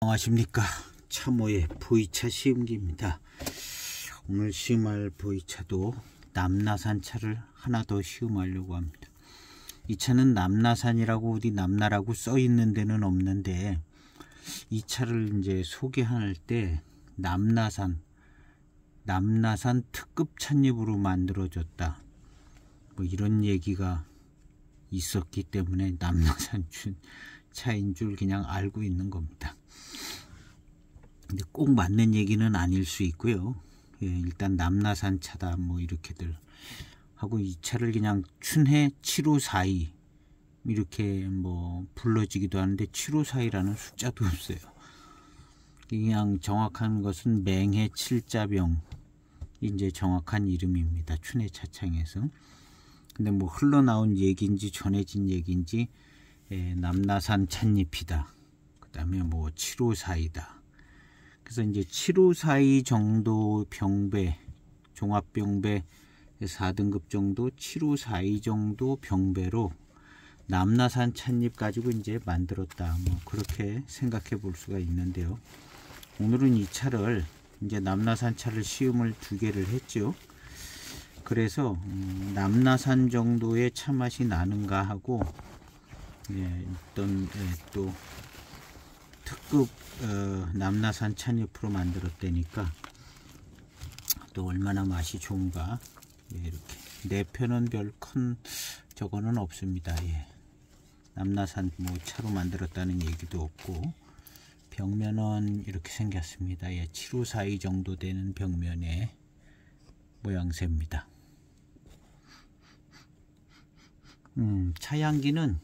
안녕하십니까. 참호의 보이차 시음기입니다. 오늘 시음할 보이차도 남나산 차를 하나 더 시음하려고 합니다. 이 차는 남나산이라고 어디 남나라고 써 있는 데는 없는데, 이 차를 이제 소개할 때 남나산 특급 찻잎으로 만들어졌다, 뭐 이런 얘기가 있었기 때문에 남나산 차인 줄 그냥 알고 있는 겁니다. 근데 꼭 맞는 얘기는 아닐 수 있고요. 예, 일단 남나산 차다 뭐 이렇게들 하고, 이 차를 그냥 춘해 7542 이렇게 뭐 불러지기도 하는데 7542라는 숫자도 없어요. 그냥 정확한 것은 맹해 칠자병, 이제 정확한 이름입니다. 춘해 차창에서. 근데 뭐 흘러나온 얘기인지 전해진 얘기인지, 남나산 찻잎이다, 그 다음에 뭐 7542다. 그래서 이제 7542 정도 병배, 종합병배 4등급 정도, 7542 정도 병배로 남나산 찻잎 가지고 이제 만들었다, 뭐 그렇게 생각해 볼 수가 있는데요. 오늘은 이 차를 이제 남나산 차를 시음을 2개를 했죠. 그래서 남나산 정도의 차 맛이 나는가 하고, 또 특급 남나산 찻잎으로 만들었다니까 또 얼마나 맛이 좋은가. 이렇게 내편은 별 큰 저거는 없습니다. 남나산 뭐 차로 만들었다는 얘기도 없고, 벽면은 이렇게 생겼습니다. 7542 정도 되는 벽면의 모양새입니다. 차 향기는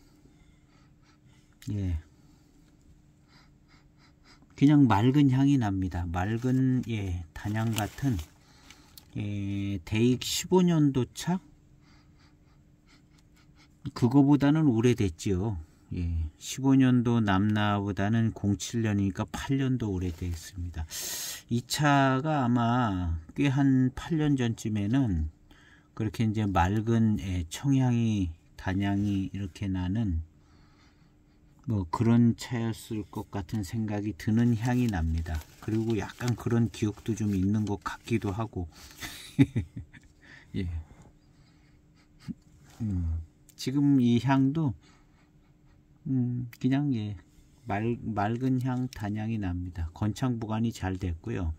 그냥 맑은 향이 납니다. 맑은 단향 같은 대익 15년도 차, 그거보다는 오래됐지요. 15년도 남나보다는 07년이니까 8년도 오래됐습니다. 이 차가 아마 꽤 한 8년 전쯤에는 그렇게 이제 맑은 청향이, 단향이 이렇게 나는 뭐 그런 차였을 것 같은 생각이 드는 향이 납니다. 그리고 약간 그런 기억도 좀 있는 것 같기도 하고. 지금 이 향도 그냥 맑은 향, 단향이 납니다. 건창 보관이 잘 됐고요.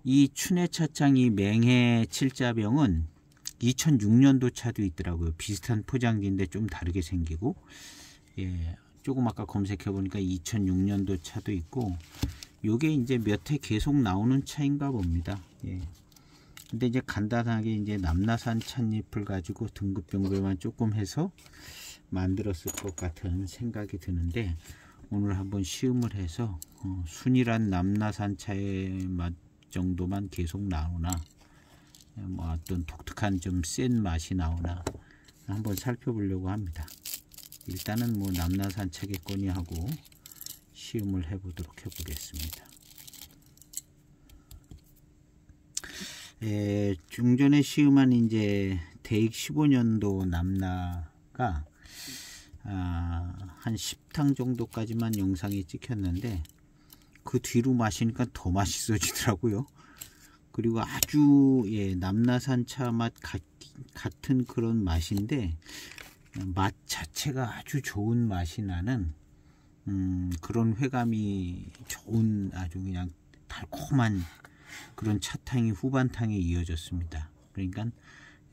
이 춘해 차창이 맹해 칠자병은 2006년도 차도 있더라고요. 비슷한 포장지인데 좀 다르게 생기고, 조금 아까 검색해 보니까 2006년도 차도 있고, 요게 이제 몇 해 계속 나오는 차인가 봅니다. 근데 이제 간단하게 이제 남나산 찻잎을 가지고 등급 병배만 조금 해서 만들었을 것 같은 생각이 드는데, 오늘 한번 시음을 해서 순이란 남나산 차의 맛 정도만 계속 나오나, 뭐 어떤 독특한 좀 센 맛이 나오나 한번 살펴보려고 합니다. 일단은 뭐 남나산 차겠거니 하고 시음을 해보도록 해보겠습니다. 중전에 시음한 이제 대익 15년도 남나가 한 10탕 정도까지만 영상에 찍혔는데, 그 뒤로 마시니까 더 맛있어지더라고요. 그리고 아주 남나산 차 맛 같은 그런 맛인데, 맛 자체가 아주 좋은 맛이 나는 그런 회감이 좋은, 아주 그냥 달콤한 그런 차탕이 후반탕에 이어졌습니다. 그러니까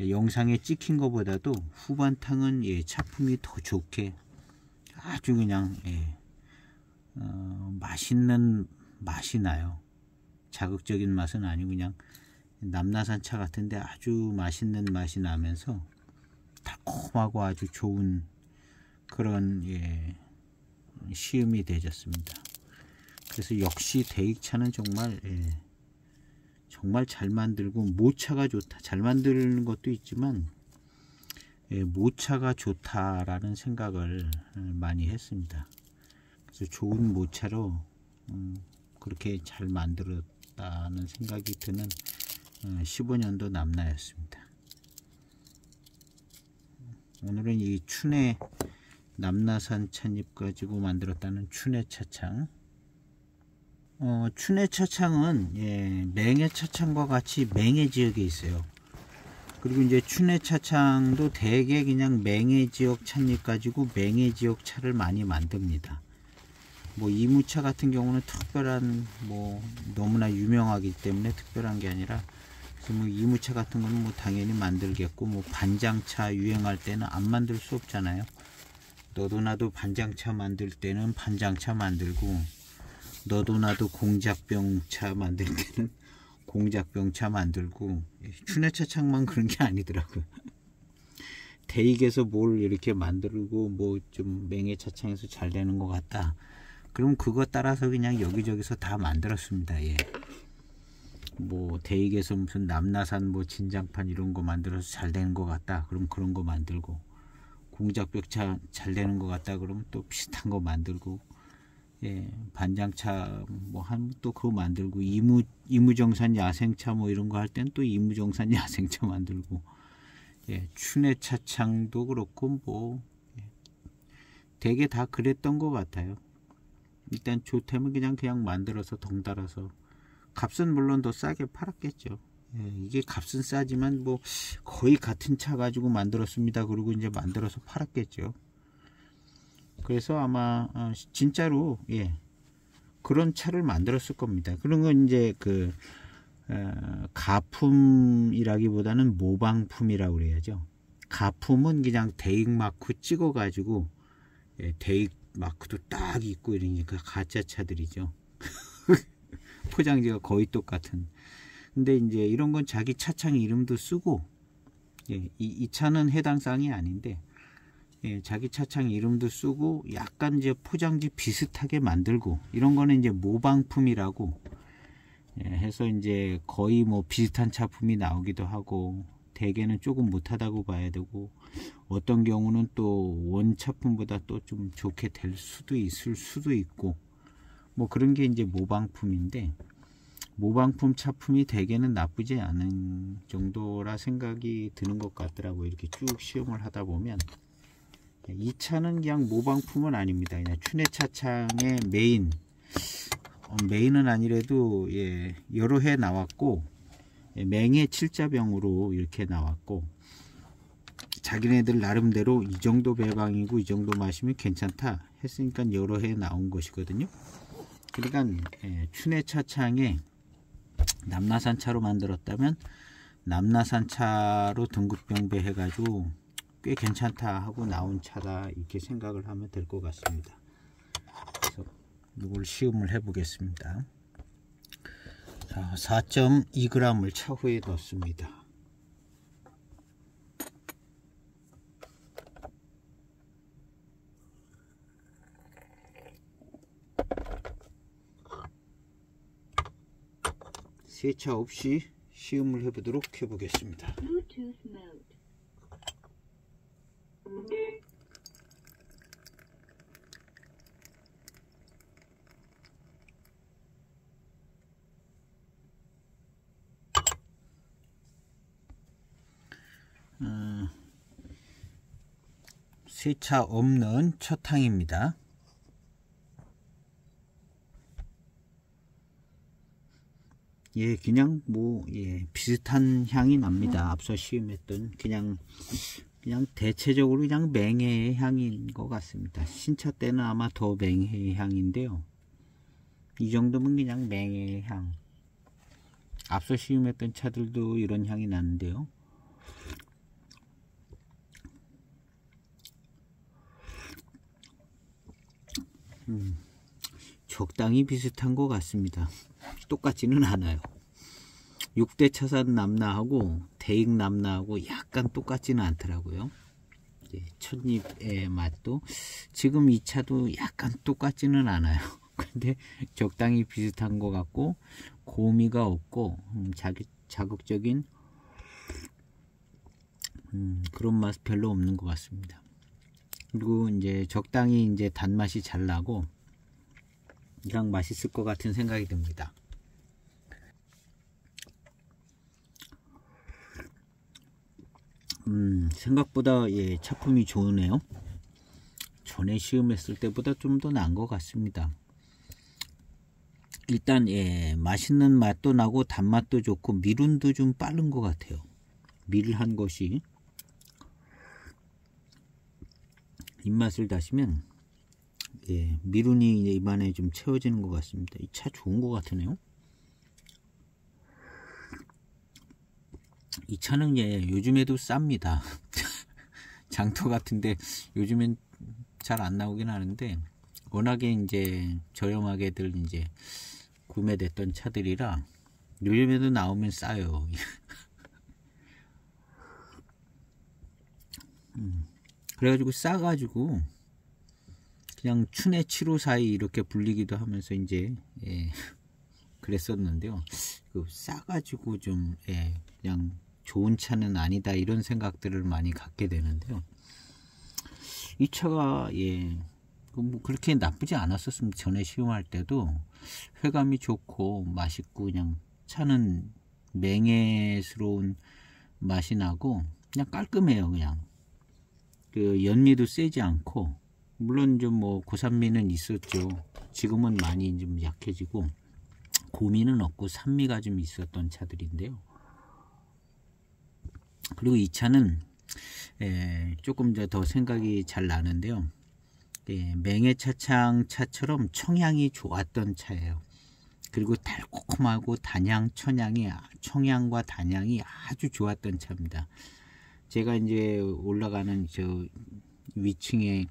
영상에 찍힌 것보다도 후반탕은 차품이 더 좋게 아주 그냥 맛있는 맛이 나요. 자극적인 맛은 아니고 그냥 남나산 차 같은데 아주 맛있는 맛이 나면서 달콤하고 아주 좋은 그런 시음이 되졌습니다. 그래서 역시 대익차는 정말 정말 잘 만들고, 모차가 좋다, 잘 만드는 것도 있지만 모차가 좋다라는 생각을 많이 했습니다. 그래서 좋은 모차로 그렇게 잘 만들었다는 생각이 드는 15년도 남나였습니다. 오늘은 이 춘해 남나산 찻잎 가지고 만들었다는 춘해 차창 춘해차창은 예, 맹해차창과 같이 맹해 지역에 있어요. 그리고 이제 춘해차창도 대개 그냥 맹해 지역 찻잎 가지고 맹해 지역 차를 많이 만듭니다. 뭐 이무차 같은 경우는 특별한 뭐 너무나 유명하기 때문에 특별한 게 아니라 뭐 이무차 같은 거는 뭐 당연히 만들겠고, 뭐 반장차 유행할 때는 안 만들 수 없잖아요. 너도 나도 반장차 만들 때는 반장차 만들고, 너도 나도 공작병차 만들 때는 공작병차 만들고, 춘해차창만 그런 게 아니더라고요. 대익에서 뭘 이렇게 만들고 뭐 좀 맹해차창에서 잘 되는 것 같다, 그럼 그거 따라서 그냥 여기저기서 다 만들었습니다. 예. 뭐 대익에서 무슨 남나산 뭐 진장판 이런 거 만들어서 잘 되는 것 같다, 그럼 그런 거 만들고, 공작벽차 잘 되는 것 같다 그러면 또 비슷한 거 만들고, 예, 반장차 뭐 한 또 그거 만들고, 이무정산 야생차 뭐 이런 거 할 때는 또 이무정산 야생차 만들고, 예, 춘해차창도 그렇고 뭐 예, 되게 다 그랬던 것 같아요. 일단 좋다면 그냥 만들어서 덩달아서, 값은 물론 더 싸게 팔았겠죠. 예, 이게 값은 싸지만 뭐 거의 같은 차 가지고 만들었습니다, 그리고 이제 만들어서 팔았겠죠. 그래서 아마 진짜로 예, 그런 차를 만들었을 겁니다. 그런 건 이제 그 가품이라기보다는 모방품이라고 그래야죠. 가품은 그냥 대익 마크 찍어 가지고, 예, 대익 마크도 딱 있고 이러니까 가짜 차들이죠. 포장지가 거의 똑같은. 근데 이제 이런 건 자기 차창 이름도 쓰고, 예, 이 차는 해당 사항이 아닌데, 예, 자기 차창 이름도 쓰고 약간 이제 포장지 비슷하게 만들고, 이런 거는 이제 모방품이라고, 예, 해서 이제 거의 뭐 비슷한 차품이 나오기도 하고, 대개는 조금 못하다고 봐야 되고, 어떤 경우는 또 원차품보다 또 좀 좋게 될 수도 있을 수도 있고, 뭐 그런 게 이제 모방품인데, 모방품 차품이 대개는 나쁘지 않은 정도라 생각이 드는 것 같더라고요. 이렇게 쭉 시험을 하다 보면. 이 차는 그냥 모방품은 아닙니다. 그냥 춘해차창의 메인은 아니래도 예, 여러 해 나왔고, 예, 맹해 7자병으로 이렇게 나왔고, 자기네들 나름대로 이 정도 배방이고 이 정도 마시면 괜찮다 했으니까 여러 해 나온 것이거든요. 그러니까 예, 춘해차창에 남나산차로 만들었다면 남나산차로 등급병배 해가지고 꽤 괜찮다 하고 나온 차다, 이렇게 생각을 하면 될 것 같습니다. 그래서 이걸 시음을 해 보겠습니다. 자, 4.2g을 차후에 넣습니다. 세차 없이 시음을 해보도록 해보겠습니다. 세차 없는 첫 탕입니다. 예, 그냥 뭐 예, 비슷한 향이 납니다. 앞서 시음했던 그냥 대체적으로 그냥 맹해의 향인 것 같습니다. 신차 때는 아마 더 맹해의 향인데요, 이 정도면 그냥 맹해의 향. 앞서 시음했던 차들도 이런 향이 나는데요, 적당히 비슷한 것 같습니다. 똑같지는 않아요. 6대 차산 남나하고 대익 남나하고 약간 똑같지는 않더라고요. 찻잎의 맛도 지금 이 차도 약간 똑같지는 않아요. 근데 적당히 비슷한 것 같고, 고미가 없고 자극적인 그런 맛 별로 없는 것 같습니다. 그리고 이제 적당히 이제 단맛이 잘 나고 이랑 맛있을 것 같은 생각이 듭니다. 생각보다 예, 차품이 좋으네요. 전에 시음했을 때보다 좀 더 나은 것 같습니다. 일단 예, 맛있는 맛도 나고 단맛도 좋고 미룬도 좀 빠른 것 같아요. 밀한 것이 입맛을 다시면 예, 미룬이 이제 입안에 좀 채워지는 것 같습니다. 이 차 좋은 것 같으네요. 이 차는 예, 요즘에도 쌉니다. 장터 같은데 요즘엔 잘 안 나오긴 하는데 워낙에 이제 저렴하게들 이제 구매됐던 차들이라 요즘에도 나오면 싸요. 그래가지고 싸가지고 그냥 춘의 754이 이렇게 불리기도 하면서 이제 예, 그랬었는데요. 그 싸가지고 좀 예, 그냥 좋은 차는 아니다 이런 생각들을 많이 갖게 되는데요. 이 차가 예, 뭐 그렇게 나쁘지 않았었습니다. 전에 시음할 때도 회감이 좋고 맛있고 그냥 차는 맹해스러운 맛이 나고 그냥 깔끔해요. 그냥 그 연미도 세지 않고 물론 좀 뭐 고산미는 있었죠. 지금은 많이 좀 약해지고 고미는 없고 산미가 좀 있었던 차들인데요. 그리고 이 차는 조금 더 생각이 잘 나는데요. 맹해차창 차처럼 청향이 좋았던 차예요. 그리고 달콤하고 청향과 단향이 아주 좋았던 차입니다. 제가 이제 올라가는 저 위층에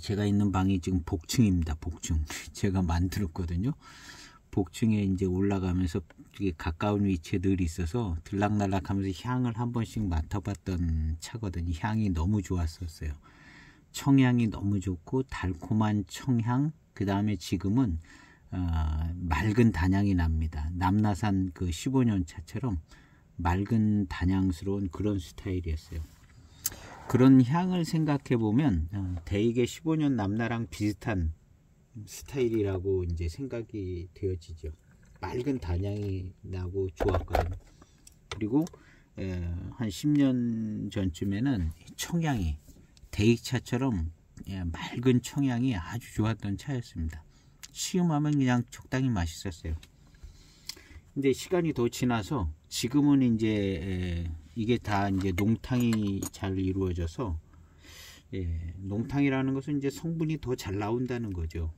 제가 있는 방이 지금 복층입니다. 복층. 제가 만들었거든요. 복층에 이제 올라가면서 되게 가까운 위치에 늘 있어서 들락날락 하면서 향을 한 번씩 맡아봤던 차거든요. 향이 너무 좋았었어요. 청향이 너무 좋고 달콤한 청향, 그 다음에 지금은 맑은 단향이 납니다. 남나산 그 15년 차처럼 맑은 단향스러운 그런 스타일이었어요. 그런 향을 생각해 보면 대익의 15년 남나랑 비슷한 스타일이라고 이제 생각이 되어지죠. 맑은 단향이 나고 좋았거든요. 그리고 한 10년 전쯤에는 청향이 대익차처럼 맑은 청향이 아주 좋았던 차였습니다. 시음하면 그냥 적당히 맛있었어요. 근데 시간이 더 지나서 지금은 이제 이게 다 이제 농탕이 잘 이루어져서 농탕이라는 것은 이제 성분이 더 잘 나온다는 거죠.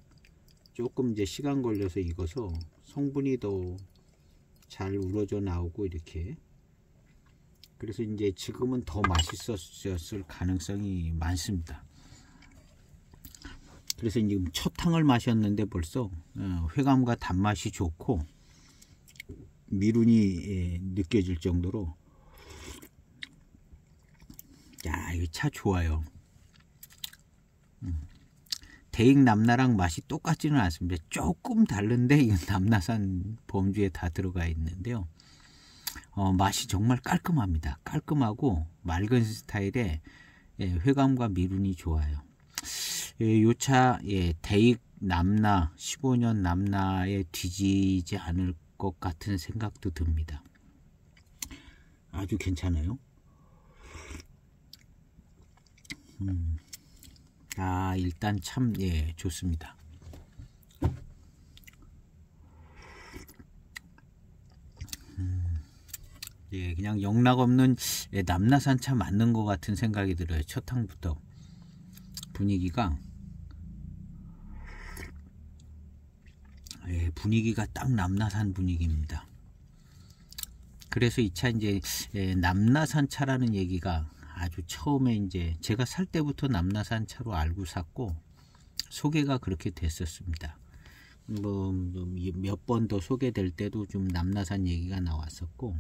조금 이제 시간 걸려서 익어서 성분이 더 잘 우러져 나오고 이렇게. 그래서 이제 지금은 더 맛있었을 가능성이 많습니다. 그래서 지금 첫 탕을 마셨는데 벌써 회감과 단맛이 좋고 미룬이 느껴질 정도로 야, 이 차 좋아요. 대익 남나랑 맛이 똑같지는 않습니다. 조금 다른데 이건 남나산 범주에 다 들어가 있는데요. 맛이 정말 깔끔합니다. 깔끔하고 맑은 스타일의 회감과 미룬이 좋아요. 이 차 대익 남나 15년 남나에 뒤지지 않을 것 같은 생각도 듭니다. 아주 괜찮아요. 일단 참 좋습니다. 그냥 영락 없는 남나산 차 맞는 것 같은 생각이 들어요. 첫 탕부터 분위기가 분위기가 딱 남나산 분위기입니다. 그래서 이 차 이제 남나산 차라는 얘기가 아주 처음에 이제 제가 살 때부터 남나산 차로 알고 샀고 소개가 그렇게 됐었습니다. 뭐 몇 번 더 소개될 때도 좀 남나산 얘기가 나왔었고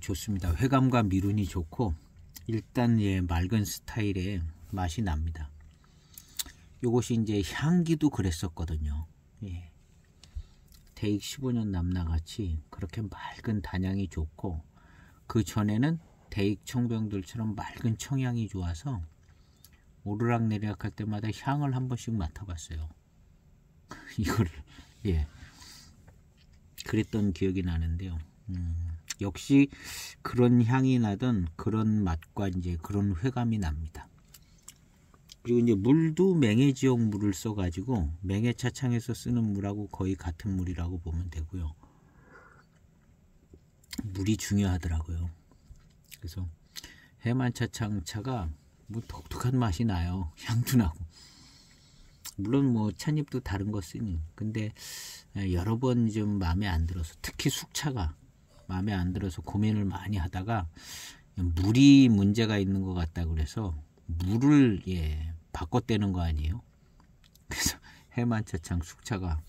좋습니다. 회감과 미룬이 좋고 일단 맑은 스타일의 맛이 납니다. 요것이 이제 향기도 그랬었거든요. 대익 15년 남나같이 그렇게 맑은 단향이 좋고 그 전에는 대익 청병들처럼 맑은 청향이 좋아서 오르락내리락 할 때마다 향을 한 번씩 맡아봤어요. 이거를 그랬던 기억이 나는데요. 역시 그런 향이 나던 그런 맛과 이제 그런 회감이 납니다. 그리고 이제 물도 맹해 지역 물을 써가지고 맹해 차창에서 쓰는 물하고 거의 같은 물이라고 보면 되고요. 물이 중요하더라고요. 그래서 해만 차창 차가 뭐 독특한 맛이 나요. 향도 나고. 물론 뭐 찻잎도 다른 거 쓰니. 근데 여러 번 좀 마음에 안 들어서, 특히 숙차가 마음에 안 들어서 고민을 많이 하다가 물이 문제가 있는 것 같다 그래서 물을 바꿔대는 거 아니에요. 그래서 해만차창 숙차가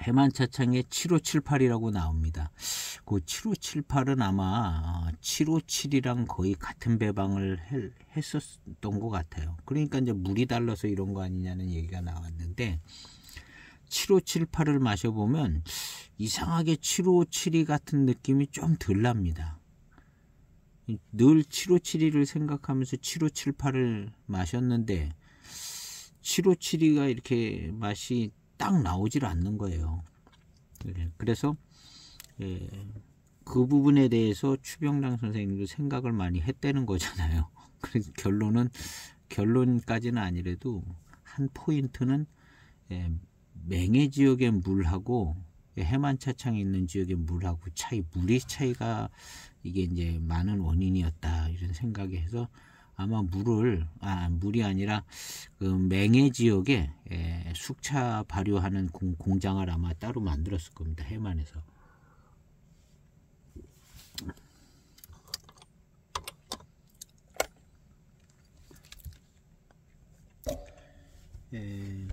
해만차창에 7578이라고 나옵니다. 그 7578은 아마 757이랑 거의 같은 배방을 했었던 것 같아요. 그러니까 이제 물이 달라서 이런 거 아니냐는 얘기가 나왔는데, 7578을 마셔보면 이상하게 7572 같은 느낌이 좀 덜 납니다. 늘 7572를 생각하면서 7578을 마셨는데 7572가 이렇게 맛이 딱 나오질 않는 거예요. 그래서 그 부분에 대해서 추병랑 선생님도 생각을 많이 했다는 거잖아요. 그래서 결론까지는 아니래도 한 포인트는 맹해 지역의 물하고 해만차창에 있는 지역의 물하고 물의 차이가 이게 이제 많은 원인이었다, 이런 생각이 해서 아마 물이 아니라 그 맹해 지역에 숙차 발효하는 공장을 아마 따로 만들었을 겁니다. 해만에서. 예,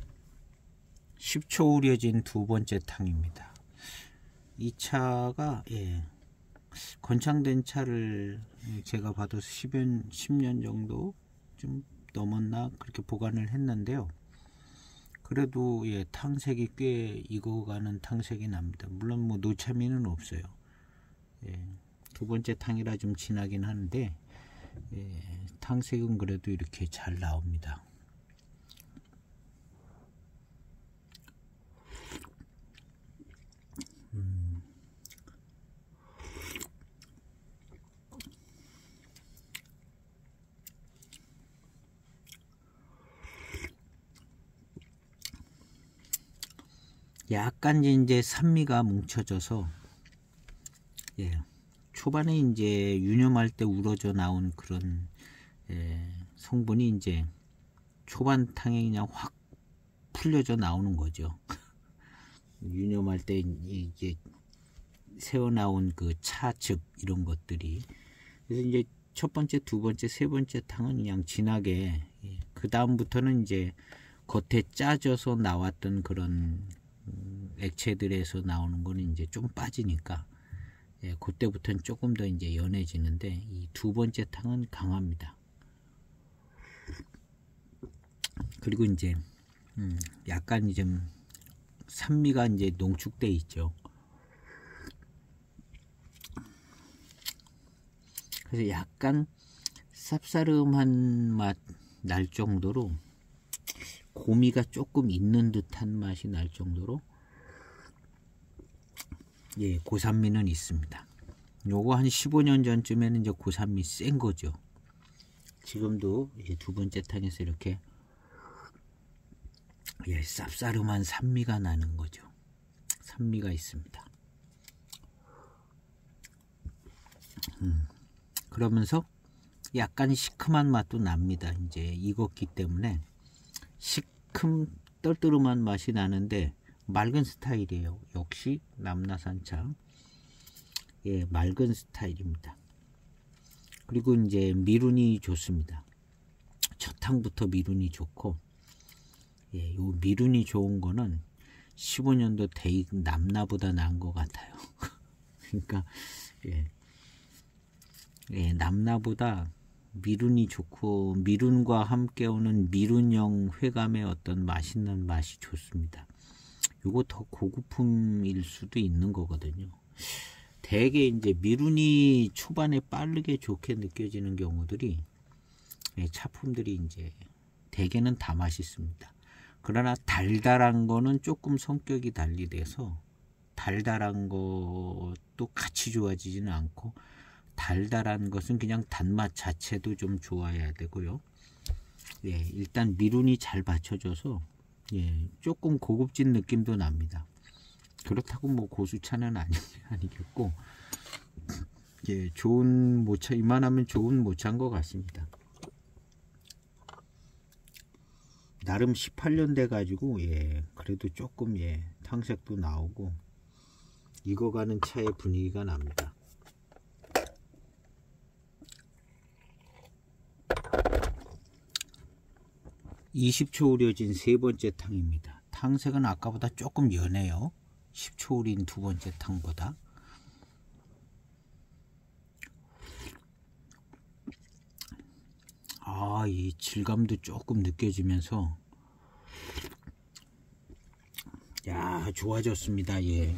10초 우려진 두 번째 탕입니다. 이 차가 건창된 차를 제가 봐도 10년 정도 좀 넘었나 그렇게 보관을 했는데요. 그래도 탕색이 꽤 익어가는 탕색이 납니다. 물론 뭐 노차미는 없어요. 두 번째 탕이라 좀 진하긴 하는데 탕색은 그래도 이렇게 잘 나옵니다. 약간 이제 산미가 뭉쳐져서 초반에 이제 유념할 때 우러져 나온 그런 성분이 이제 초반 탕에 그냥 확 풀려져 나오는 거죠. 유념할 때 이제 새어 나온 그 차즙 이런 것들이. 그래서 이제 첫 번째, 두 번째, 세 번째 탕은 그냥 진하게, 그 다음부터는 이제 겉에 짜져서 나왔던 그런 액체들에서 나오는 거는 이제 좀 빠지니까 그때부터는 조금 더 이제 연해지는데, 이 두 번째 탕은 강합니다. 그리고 이제 약간 이제 산미가 이제 농축돼 있죠. 그래서 약간 쌉싸름한 맛 날 정도로, 고미가 조금 있는 듯한 맛이 날 정도로 고산미는 있습니다. 요거 한 15년 전쯤에는 이제 고산미 센 거죠. 지금도 이제 두 번째 탕에서 이렇게 쌉싸름한 산미가 나는 거죠. 산미가 있습니다. 그러면서 약간 시큼한 맛도 납니다. 이제 익었기 때문에 떨떠름한 맛이 나는데 맑은 스타일이에요. 역시 남나산차 맑은 스타일입니다. 그리고 이제 미룬이 좋습니다. 첫 탕부터 미룬이 좋고, 요 미룬이 좋은 거는 15년도 대익 남나보다 나은 것 같아요. 그러니까 남나보다 미룬이 좋고, 미룬과 함께 오는 미룬형 회감의 어떤 맛있는 맛이 좋습니다. 요거 더 고급품일 수도 있는 거거든요. 대개 이제 미룬이 초반에 빠르게 좋게 느껴지는 경우들이, 차품들이 이제 대개는 다 맛있습니다. 그러나 달달한 거는 조금 성격이 달리 돼서 달달한 거 탄색도 같이 좋아지지는 않고, 달달한 것은 그냥 단맛 자체도 좀 좋아야 되고요. 예, 일단 미룬이 잘 받쳐져서 예, 조금 고급진 느낌도 납니다. 그렇다고 뭐 고수차는 아니겠고, 예, 좋은 모차, 이만하면 좋은 모차인 것 같습니다. 나름 18년 돼 가지고 예, 그래도 조금 예, 탕색도 나오고 익어가는 차의 분위기가 납니다. (20초) 우려진 세 번째 탕입니다. 탕색은 아까보다 조금 연해요. 10초 우린 두 번째 탕보다. 이 질감도 조금 느껴지면서 야, 좋아졌습니다. 예.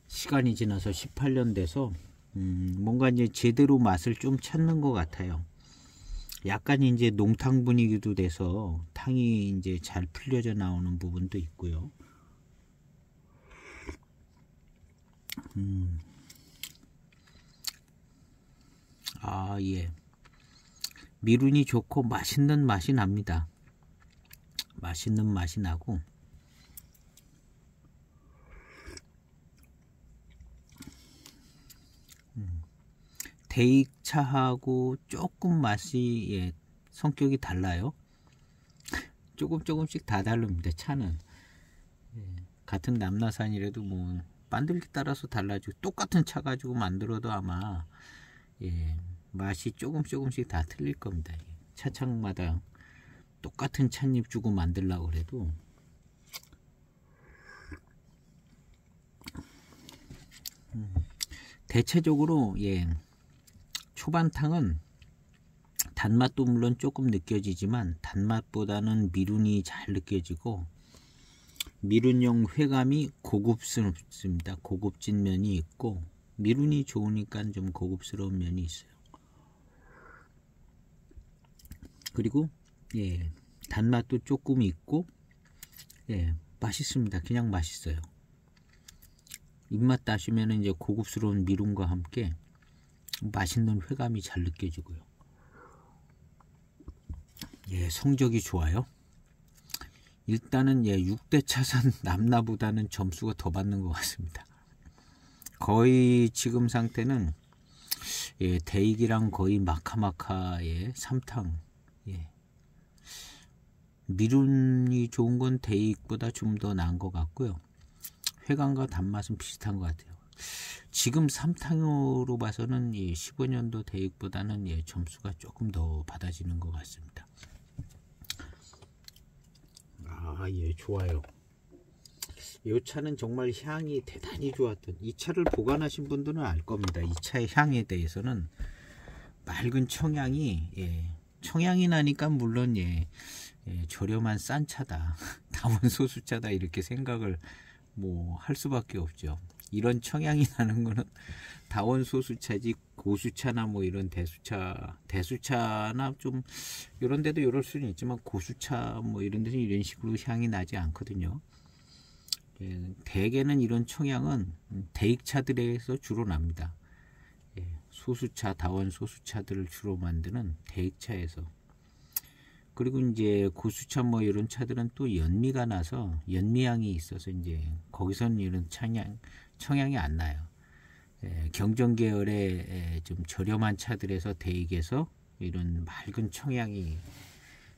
시간이 지나서 18년 돼서 뭔가 이제 제대로 맛을 좀 찾는 것 같아요. 약간 이제 농탕 분위기도 돼서 탕이 이제 잘 풀려져 나오는 부분도 있고요. 예. 미룬이 좋고 맛있는 맛이 납니다. 맛있는 맛이 나고, 대익차하고 조금 맛이 예, 성격이 달라요. 조금씩 다 다릅니다. 차는 예, 같은 남나산이라도 뭐 만들기 따라서 달라지고, 똑같은 차 가지고 만들어도 아마 예, 맛이 조금씩 다 틀릴 겁니다. 차창마다 똑같은 찻잎 주고 만들려고 그래도 대체적으로 예, 초반탕은 단맛도 물론 조금 느껴지지만 단맛보다는 미룬이 잘 느껴지고, 미룬용 회감이 고급스럽습니다. 고급진 면이 있고, 미룬이 좋으니까 좀 고급스러운 면이 있어요. 그리고 예, 단맛도 조금 있고 예, 맛있습니다. 그냥 맛있어요. 입맛 따시면 이제 고급스러운 미룬과 함께 맛있는 회감이 잘 느껴지고요. 예, 성적이 좋아요. 일단은 예, 6대 차선 남나보다는 점수가 더 받는 것 같습니다. 거의 지금 상태는 예, 대익이랑 거의 마카마카의 3탕. 예. 미룬이 좋은 건 대익보다 좀 더 나은 것 같고요. 회감과 단맛은 비슷한 것 같아요. 지금 3탕으로 봐서는 예, 15년도 대익보다는 예, 점수가 조금 더 받아지는 것 같습니다. 예, 좋아요. 이 차는 정말 향이 대단히 좋았던, 이 차를 보관하신 분들은 알 겁니다. 이 차의 향에 대해서는 맑은 청향이 예, 청향이 나니까 물론 예, 저렴한 싼 차다, 다원 소수차다 이렇게 생각을 뭐 할 수밖에 없죠. 이런 청향이 나는 거는 다원 소수차지 고수차나 뭐 이런 대수차나 좀 이런 데도 이럴 수는 있지만, 고수차 뭐 이런 데서 이런 식으로 향이 나지 않거든요. 예, 대개는 이런 청향은 대익차들에서 주로 납니다. 예, 소수차, 다원 소수차들을 주로 만드는 대익차에서. 그리고 이제 고수차 뭐 이런 차들은 또 연미가 나서, 연미향이 있어서 이제 거기서는 이런 청향이 안 나요. 예, 경정 계열의 좀 저렴한 차들에서 대익에서 이런 맑은 청향이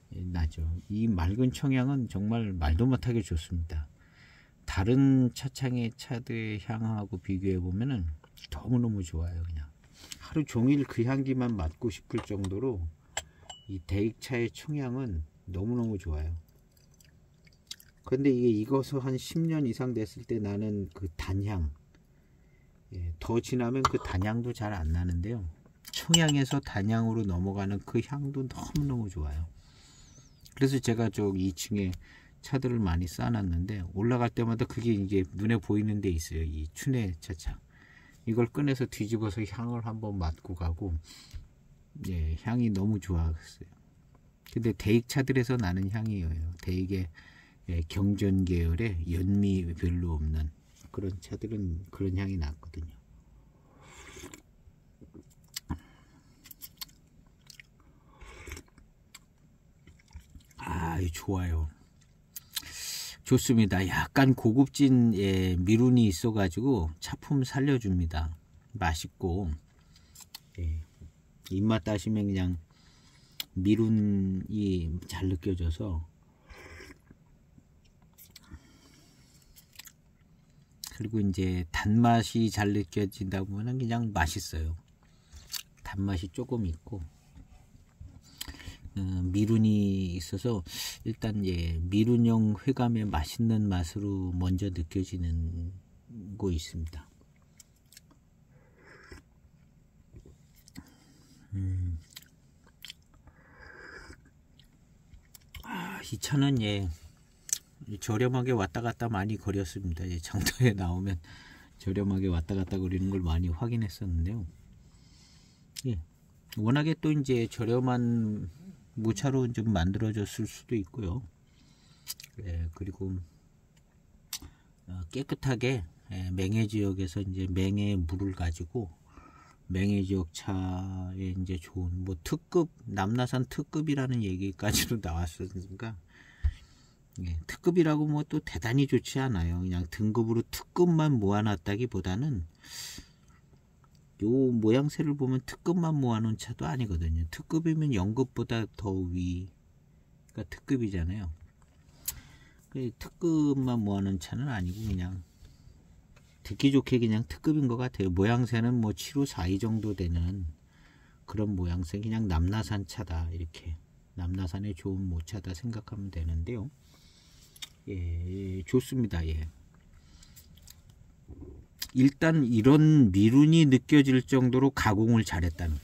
나죠. 이 맑은 청향은 정말 말도 못하게 좋습니다. 다른 차창의 차들의 향하고 비교해 보면은 너무너무 좋아요. 그냥 하루 종일 그 향기만 맡고 싶을 정도로 이 대익차의 청향은 너무너무 좋아요. 근데 이게 익어서 한 10년 이상 됐을 때 나는 그 단향, 예, 더 지나면 그 단향도 잘 안 나는데요, 청향에서 단향으로 넘어가는 그 향도 너무너무 좋아요. 그래서 제가 저 2층에 차들을 많이 쌓아놨는데, 올라갈 때마다 그게 이게 눈에 보이는 데 있어요. 이 춘해 차창, 이걸 꺼내서 뒤집어서 향을 한번 맡고 가고, 예, 향이 너무 좋았어요. 근데 대익 차들에서 나는 향이에요. 대익의 예, 경전 계열의 연미 별로 없는 그런 차들은 그런 향이 났거든요. 좋아요. 좋습니다. 약간 고급진 미룬이 있어가지고 차품 살려줍니다. 맛있고 입맛 따시면 그냥 미룬이 잘 느껴져서, 그리고 이제 단맛이 잘 느껴진다 보면 그냥 맛있어요. 단맛이 조금 있고 미룬이 있어서 일단 미룬형 회감의 맛있는 맛으로 먼저 느껴지는 거 있습니다. 이 차는 저렴하게 왔다 갔다 많이 거렸습니다. 장터에 나오면 저렴하게 왔다 갔다 거리는 걸 많이 확인했었는데요. 워낙에 또 이제 저렴한 무차로 좀 만들어졌을 수도 있고요. 그리고 깨끗하게 맹해 지역에서 이제 맹해 물을 가지고 맹해 지역 차에 이제 좋은 뭐 특급, 남나산 특급이라는 얘기까지도 나왔으니까 특급이라고 뭐 또 대단히 좋지 않아요. 그냥 등급으로 특급만 모아놨다기보다는 요 모양새를 보면 특급만 모아놓은 차도 아니거든요. 특급이면 연급보다 더 위가 특급이잖아요. 특급만 모아놓은 차는 아니고 그냥 듣기 좋게 그냥 특급인 것 같아요. 모양새는 뭐 7542 정도 되는 그런 모양새, 그냥 남나산 차다, 이렇게 남나산의 좋은 모차다 생각하면 되는데요. 좋습니다. 일단 이런 미룬이 느껴질 정도로 가공을 잘했다는,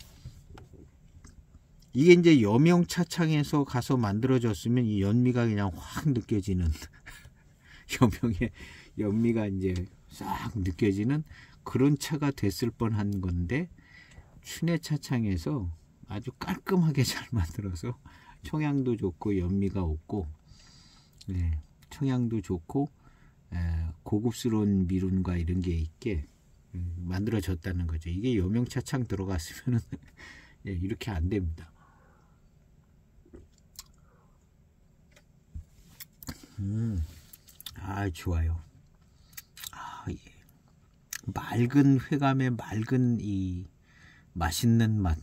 이게 이제 여명 차창에서 가서 만들어졌으면 이 연미가 그냥 확 느껴지는 여명의 연미가 이제 싹 느껴지는 그런 차가 됐을 뻔한 건데, 춘해 차창에서 아주 깔끔하게 잘 만들어서 청향도 좋고 연미가 없고 청향도 좋고 고급스러운 미룬과 이런 게 있게 만들어졌다는 거죠. 이게 여명 차창 들어갔으면 이렇게 안 됩니다. 좋아요. 맑은 회감의 맑은 이 맛있는 맛,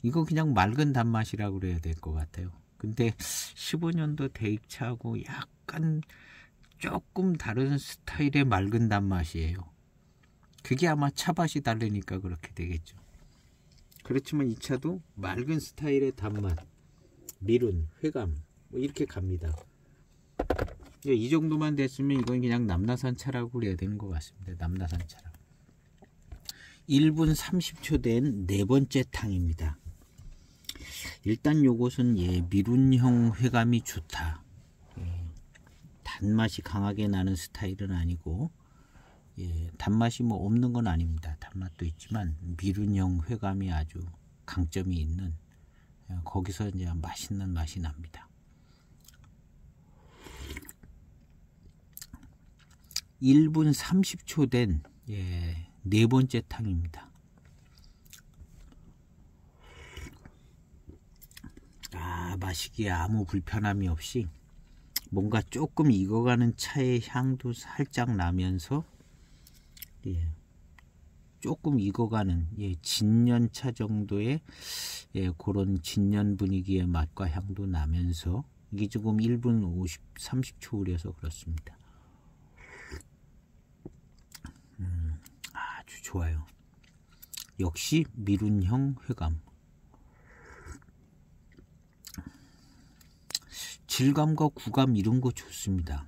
이거 그냥 맑은 단맛이라고 그래야 될 것 같아요. 근데 15년도 대입차하고 약간 조금 다른 스타일의 맑은 단맛이에요. 그게 아마 차밭이 다르니까 그렇게 되겠죠. 그렇지만 이 차도 맑은 스타일의 단맛, 미룬, 회감 뭐 이렇게 갑니다. 이 정도만 됐으면 이건 그냥 남나산 차라고 그래야 되는 것 같습니다. 남나산 차라고. 1분 30초 된 네 번째 탕입니다. 일단 요것은 미룬형 회감이 좋다. 단맛이 강하게 나는 스타일은 아니고, 단맛이 뭐 없는 건 아닙니다. 단맛도 있지만 미룬형 회감이 아주 강점이 있는, 거기서 이제 맛있는 맛이 납니다. 1분 30초 된 네 번째 탕입니다. 마시기에 아무 불편함이 없이 뭔가 조금 익어가는 차의 향도 살짝 나면서 조금 익어가는 진년차 정도의 그런 진년 분위기의 맛과 향도 나면서, 이게 지금 1분 30초 우려서 그렇습니다. 아주 좋아요. 역시 미룬형 회감. 질감과 구감 이런 거 좋습니다.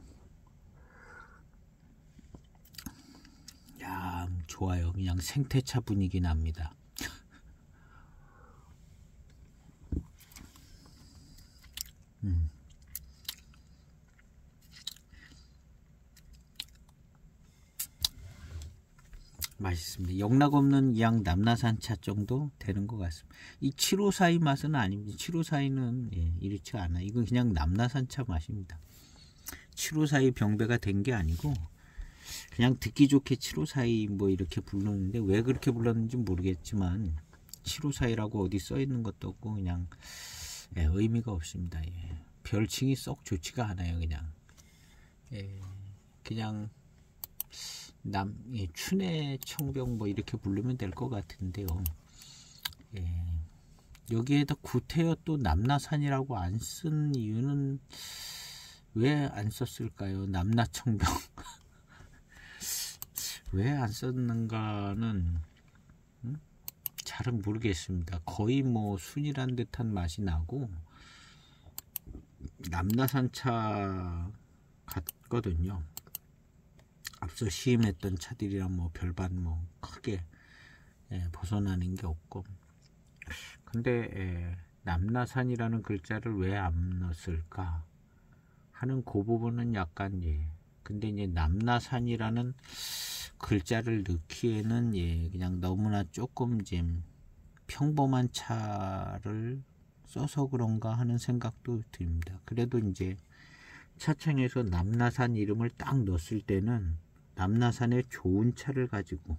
좋아요. 그냥 생태차 분위기 납니다. 맛있습니다. 영락 없는 양 남나산 차 정도 되는 것 같습니다. 이 7542 맛은 아닙니다. 7542는 이렇지 않아. 이건 그냥 남나산 차 맛입니다. 7542 병배가 된 게 아니고 그냥 듣기 좋게 7542 뭐 이렇게 불렀는데, 왜 그렇게 불렀는지 모르겠지만 7542라고 어디 써 있는 것도 없고 그냥 의미가 없습니다. 별칭이 썩 좋지가 않아요. 그냥 그냥 춘의 청병 뭐 이렇게 부르면 될 것 같은데요. 여기에다 구태여 또 남나산이라고 안 쓴 이유는 왜 안 썼을까요? 남나청병 왜 안 썼는가는 잘은 모르겠습니다. 거의 뭐 순이란 듯한 맛이 나고 남나산차 같거든요. 앞서 시음했던 차들이랑 뭐 별반 뭐 크게 벗어나는 게 없고, 근데 남나산이라는 글자를 왜 안 넣었을까 하는 그 부분은 약간 근데 이제 남나산이라는 글자를 넣기에는 그냥 너무나 조금 좀 평범한 차를 써서 그런가 하는 생각도 듭니다. 그래도 이제 차창에서 남나산 이름을 딱 넣었을 때는 남나산의 좋은 차를 가지고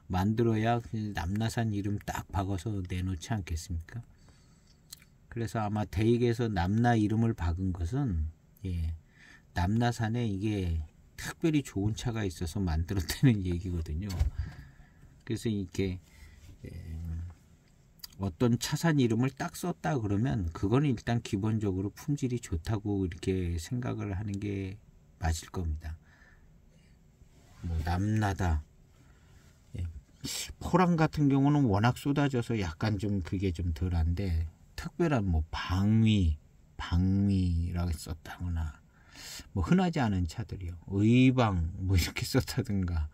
만들어야 남나산 이름 딱 박아서 내놓지 않겠습니까? 그래서 아마 대익에서 남나 이름을 박은 것은 남나산에 이게 특별히 좋은 차가 있어서 만들었다는 얘기거든요. 그래서 이렇게 어떤 차산 이름을 딱 썼다 그러면 그거는 일단 기본적으로 품질이 좋다고 이렇게 생각을 하는 게 맞을 겁니다. 뭐 남나다, 포랑 같은 경우는 워낙 쏟아져서 약간 좀 그게 좀 덜한데, 특별한 뭐 방위라고 썼다거나 뭐 흔하지 않은 차들이요, 의방 뭐 이렇게 썼다든가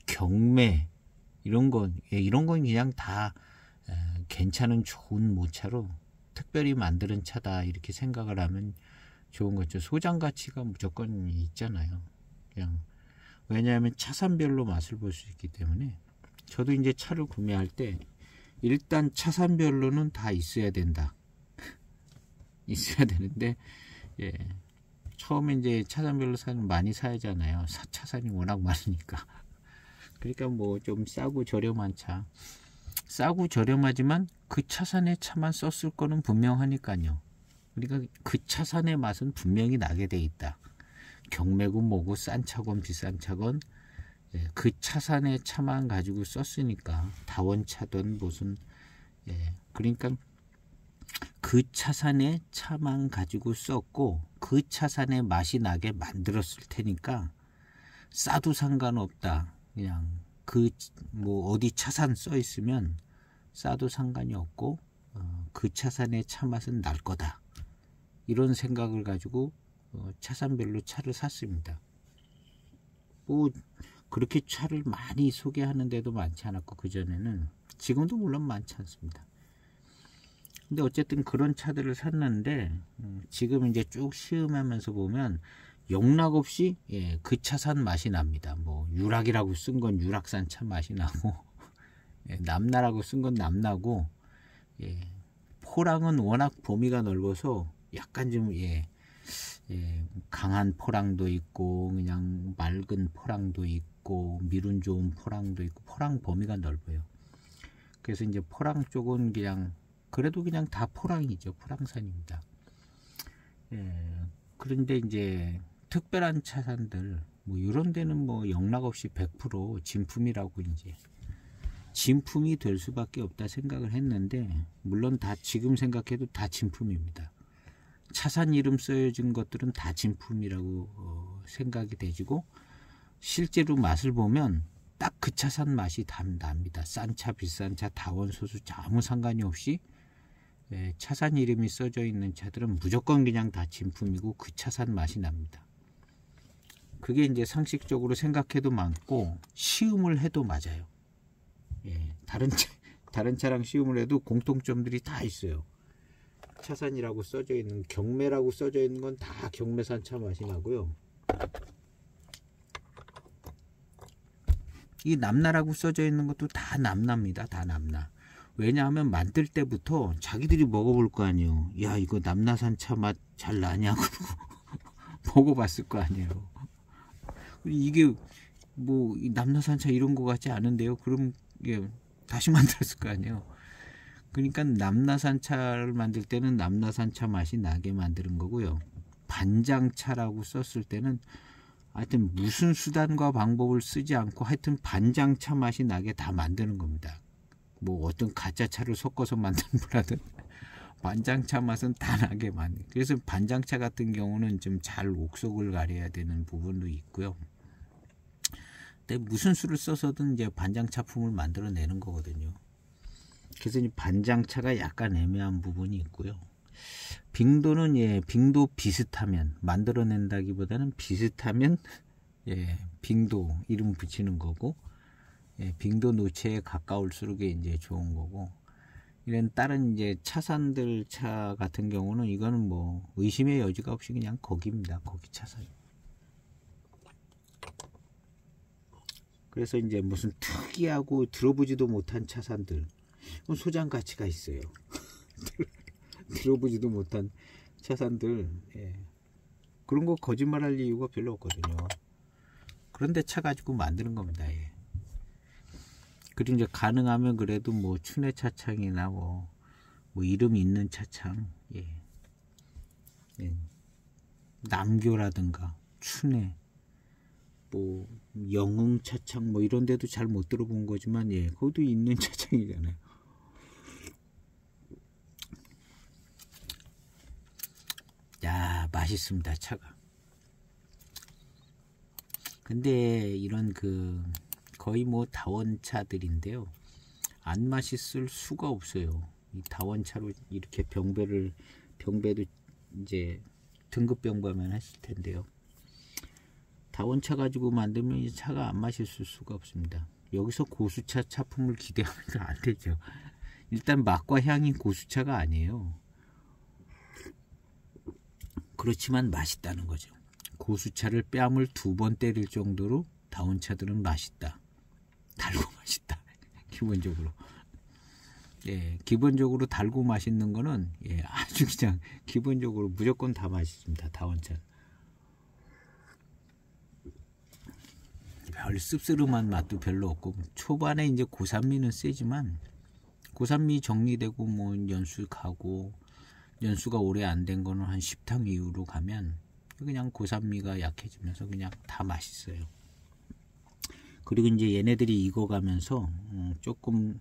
경매 이런 건 그냥 다 괜찮은 좋은 모차로 특별히 만드는 차다 이렇게 생각을 하면 좋은 거죠. 소장 가치가 무조건 있잖아요. 그냥 왜냐하면 차산별로 맛을 볼 수 있기 때문에. 저도 이제 차를 구매할 때 일단 차산별로는 다 있어야 된다. 있어야 되는데 처음에 이제 차산별로 많이 사야잖아요. 차산이 워낙 많으니까. 그러니까 뭐 좀 싸고 저렴한 차, 싸고 저렴하지만 그 차산의 차만 썼을 거는 분명하니까요. 그러니까 그 차산의 맛은 분명히 나게 돼 있다. 경매고 뭐고 싼 차건 비싼 차건 그 차산의 차만 가지고 썼으니까, 다원차든 무슨 그러니까 그 차산의 차만 가지고 썼고 그 차산의 맛이 나게 만들었을 테니까 싸도 상관없다. 그냥 뭐 어디 차산 써 있으면 싸도 상관이 없고 그 차산의 차 맛은 날 거다. 이런 생각을 가지고 차산별로 차를 샀습니다. 뭐 그렇게 차를 많이 소개하는 데도 많지 않았고, 그전에는, 지금도 물론 많지 않습니다. 근데 어쨌든 그런 차들을 샀는데 지금 이제 쭉 시음하면서 보면 영락없이 그 차산 맛이 납니다. 뭐 유락이라고 쓴 건 유락산 차 맛이 나고 남나라고 쓴 건 남나고, 포랑은 워낙 범위가 넓어서 약간 좀 강한 포랑도 있고 그냥 맑은 포랑도 있고 미룬 좋은 포랑도 있고, 포랑 범위가 넓어요. 그래서 이제 포랑 쪽은 그냥 그래도 그냥 다 포랑이죠. 포랑산입니다. 그런데 이제 특별한 차산들 뭐 이런 데는 뭐 영락없이 100% 진품이라고 이제 진품이 될 수밖에 없다 생각을 했는데, 물론 다 지금 생각해도 다 진품입니다. 차산 이름 써진 것들은 다 진품이라고 생각이 되지고, 실제로 맛을 보면 딱 그 차산 맛이 납니다. 싼 차 비싼 차 다원 소수차 아무 상관이 없이 차산 이름이 써져 있는 차들은 무조건 그냥 다 진품이고 그 차산 맛이 납니다. 그게 이제 상식적으로 생각해도 많고 시음을 해도 맞아요. 다른 차랑 시음을 해도 공통점들이 다 있어요. 차산이라고 써져 있는, 경매라고 써져 있는 건 다 경매산 차 맛이 나고요. 이 남나라고 써져 있는 것도 다 남납니다. 다 남나. 왜냐하면 만들 때부터 자기들이 먹어볼 거 아니에요. 야, 이거 남나산 차 맛 잘 나냐고 먹어봤을 거 아니에요. 이게 뭐 남나산 차 이런 거 같지 않은데요. 그럼 다시 만들었을 거 아니에요. 그러니까 남나산차를 만들 때는 남나산차 맛이 나게 만드는 거고요. 반장차라고 썼을 때는 하여튼 무슨 수단과 방법을 쓰지 않고 하여튼 반장차 맛이 나게 다 만드는 겁니다. 뭐 어떤 가짜차를 섞어서 만든 거라든 반장차 맛은 다 나게 만든. 그래서 반장차 같은 경우는 좀 잘 옥석을 가려야 되는 부분도 있고요. 근데 무슨 수를 써서든 이제 반장차품을 만들어내는 거거든요. 그래서 이 반장차가 약간 애매한 부분이 있고요. 빙도는 빙도 비슷하면 만들어낸다기보다는 비슷하면 빙도 이름 붙이는 거고, 빙도 노체에 가까울수록 이제 좋은 거고, 이런 다른 이제 차산들 차 같은 경우는 이거는 뭐 의심의 여지가 없이 그냥 거기입니다. 거기 차산. 그래서 이제 무슨 특이하고 들어보지도 못한 차산들 소장 가치가 있어요. 들어보지도 못한 차산들, 그런 거 거짓말할 이유가 별로 없거든요. 그런데 차 가지고 만드는 겁니다. 그리고 이제 가능하면 그래도 뭐 춘해 차창이나 뭐 이름 있는 차창, 남교라든가 춘해, 뭐 영흥 차창 뭐 이런 데도 잘 못 들어본 거지만 그것도 있는 차창이잖아요. 야, 맛있습니다, 차가. 근데 이런 거의 뭐 다원차들인데요, 안 맛있을 수가 없어요. 이 다원차로 이렇게 병배도 이제 등급 병배만 했을 텐데요, 다원차 가지고 만들면 이 차가 안 맛있을 수가 없습니다. 여기서 고수차 차품을 기대하면 안 되죠. 일단 맛과 향이 고수차가 아니에요. 그렇지만 맛있다는 거죠. 고수차를 뺨을 2번 때릴 정도로 다운차들은 맛있다. 달고 맛있다. 기본적으로. 기본적으로 달고 맛있는 거는 아주 그냥 기본적으로 무조건 다 맛있습니다. 다운차. 별 씁쓸한 맛도 별로 없고, 초반에 이제 고산미는 세지만 고산미 정리되고 뭐 연수 가고, 연수가 오래 안 된 거는 한 10탕 이후로 가면 그냥 고산미가 약해지면서 그냥 다 맛있어요. 그리고 이제 얘네들이 익어가면서 조금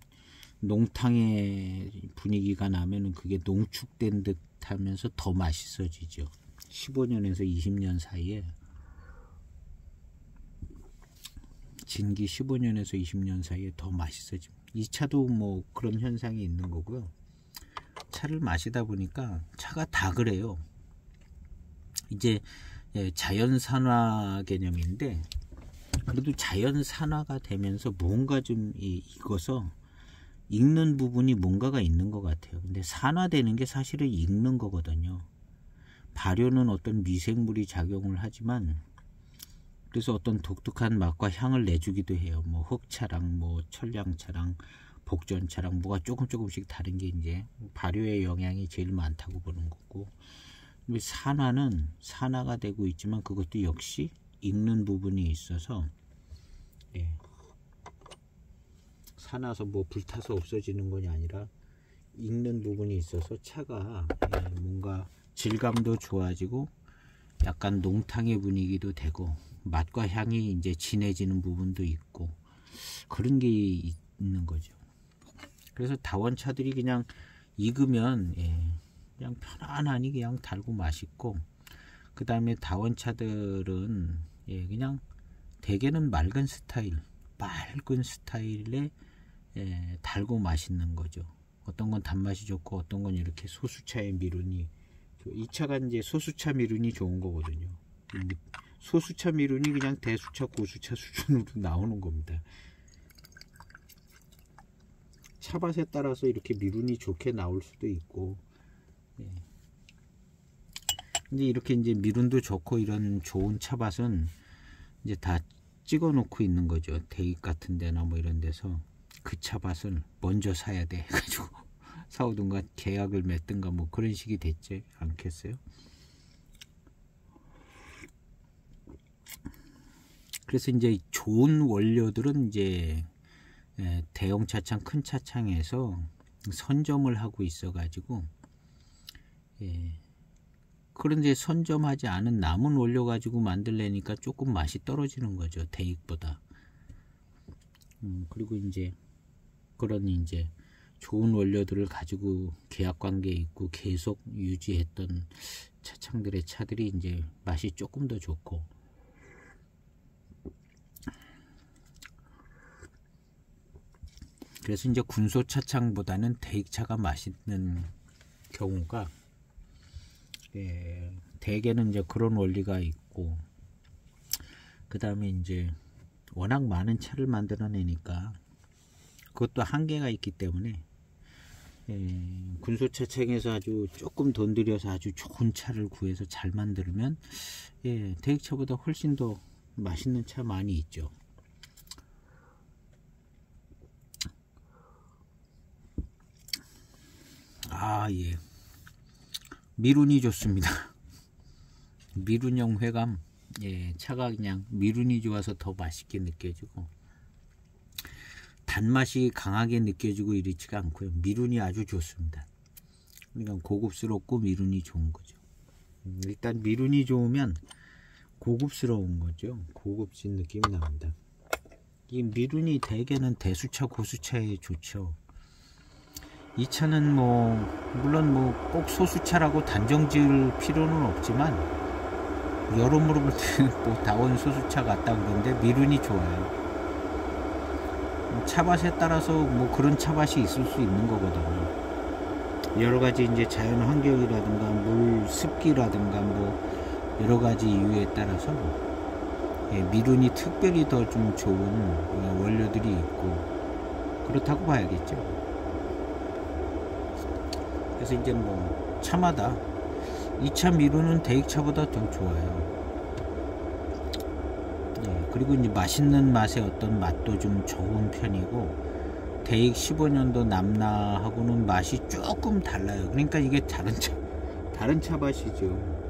농탕의 분위기가 나면은 그게 농축된 듯 하면서 더 맛있어지죠. 15년에서 20년 사이에, 진기 15년에서 20년 사이에 더 맛있어집니다. 이 차도 뭐 그런 현상이 있는 거고요. 차를 마시다 보니까 차가 다 그래요. 이제 자연산화 개념인데, 그래도 자연산화가 되면서 뭔가 좀 익어서 익는 부분이 뭔가가 있는 것 같아요. 근데 산화되는 게 사실은 익는 거거든요. 발효는 어떤 미생물이 작용을 하지만, 그래서 어떤 독특한 맛과 향을 내주기도 해요. 뭐 흑차랑 뭐 천량차랑 복전차랑 뭐가 조금씩 다른 게 이제 발효의 영향이 제일 많다고 보는 거고, 산화는 산화가 되고 있지만 그것도 역시 익는 부분이 있어서, 산화서 뭐 불타서 없어지는 것이 아니라 익는 부분이 있어서 차가 뭔가 질감도 좋아지고 약간 농탕의 분위기도 되고 맛과 향이 이제 진해지는 부분도 있고 그런 게 있는 거죠. 그래서 다원차들이 그냥 익으면 그냥 편안하니 그냥 달고 맛있고, 그 다음에 다원차들은 그냥 대개는 맑은 스타일의 달고 맛있는 거죠. 어떤 건 단맛이 좋고 어떤 건 이렇게 소수차의 미룬이, 이 차가 이제 소수차 미룬이 좋은 거거든요. 소수차 미룬이 그냥 대수차 고수차 수준으로 나오는 겁니다. 차밭에 따라서 이렇게 미룬이 좋게 나올 수도 있고, 이제 이렇게 이제 미룬도 좋고 이런 좋은 차밭은 이제 다 찍어 놓고 있는 거죠. 대입 같은 데나 뭐 이런 데서 그 차밭을 먼저 사야 돼 해가지고 사오든가 계약을 맺든가 뭐 그런 식이 됐지 않겠어요? 그래서 이제 좋은 원료들은 이제 대형 차창, 큰 차창에서 선점을 하고 있어 가지고, 예. 그런데 선점하지 않은 남은 원료 가지고 만들려니까 조금 맛이 떨어지는 거죠, 대익보다. 그리고 이제 그런 이제 좋은 원료들을 가지고 계약 관계에 있고 계속 유지했던 차창들의 차들이 이제 맛이 조금 더 좋고, 그래서 이제 군소 차창보다는 대익차가 맛있는 경우가, 예, 대개는 이제 그런 원리가 있고, 그 다음에 이제 워낙 많은 차를 만들어내니까 그것도 한계가 있기 때문에, 예, 군소차창에서 아주 조금 돈 들여서 아주 좋은 차를 구해서 잘 만들면, 예, 대익차보다 훨씬 더 맛있는 차 많이 있죠. 예. 미룬이 좋습니다. 미룬형 회감. 예, 차가 그냥 미룬이 좋아서 더 맛있게 느껴지고, 단맛이 강하게 느껴지고 이렇지가 않고요. 미룬이 아주 좋습니다. 그러니까 고급스럽고 미룬이 좋은 거죠. 일단 미룬이 좋으면 고급스러운 거죠. 고급진 느낌이 납니다. 이 미룬이 대개는 대수차, 고수차에 좋죠. 이 차는 뭐 물론 뭐 꼭 소수차라고 단정 지을 필요는 없지만, 여러모로 볼 때는 뭐 다원 소수차 같다 그러는데 미룬이 좋아요. 차밭에 따라서 뭐 그런 차밭이 있을 수 있는 거거든요. 여러 가지 이제 자연 환경이라든가 물 습기라든가 뭐 여러 가지 이유에 따라서, 예, 미룬이 특별히 더 좀 좋은 원료들이 있고 그렇다고 봐야겠죠. 그래서 이제 뭐 차마다 2차 미룬은 대익차보다 더 좋아요. 네, 그리고 이제 맛있는 맛의 어떤 맛도 좀 좋은 편이고, 대익 15년도 남나하고는 맛이 조금 달라요. 그러니까 이게 다른 차 맛이죠.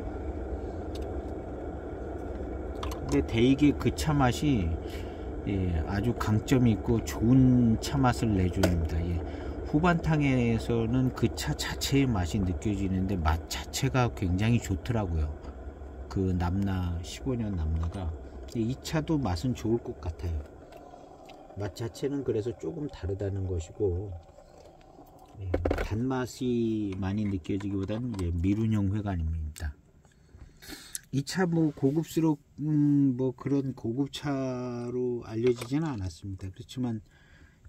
근데 대익의 그 차 맛이, 예, 아주 강점이 있고 좋은 차 맛을 내줍니다. 예. 후반탕에서는 그 차 자체의 맛이 느껴지는데 맛 자체가 굉장히 좋더라고요. 그 남나 15년 남나가. 이 차도 맛은 좋을 것 같아요. 맛 자체는 그래서 조금 다르다는 것이고, 예, 단맛이 많이 느껴지기보다는 이제 미룬형 회관입니다. 이 차 뭐 고급스러운 뭐 그런 고급차로 알려지지는 않았습니다. 그렇지만,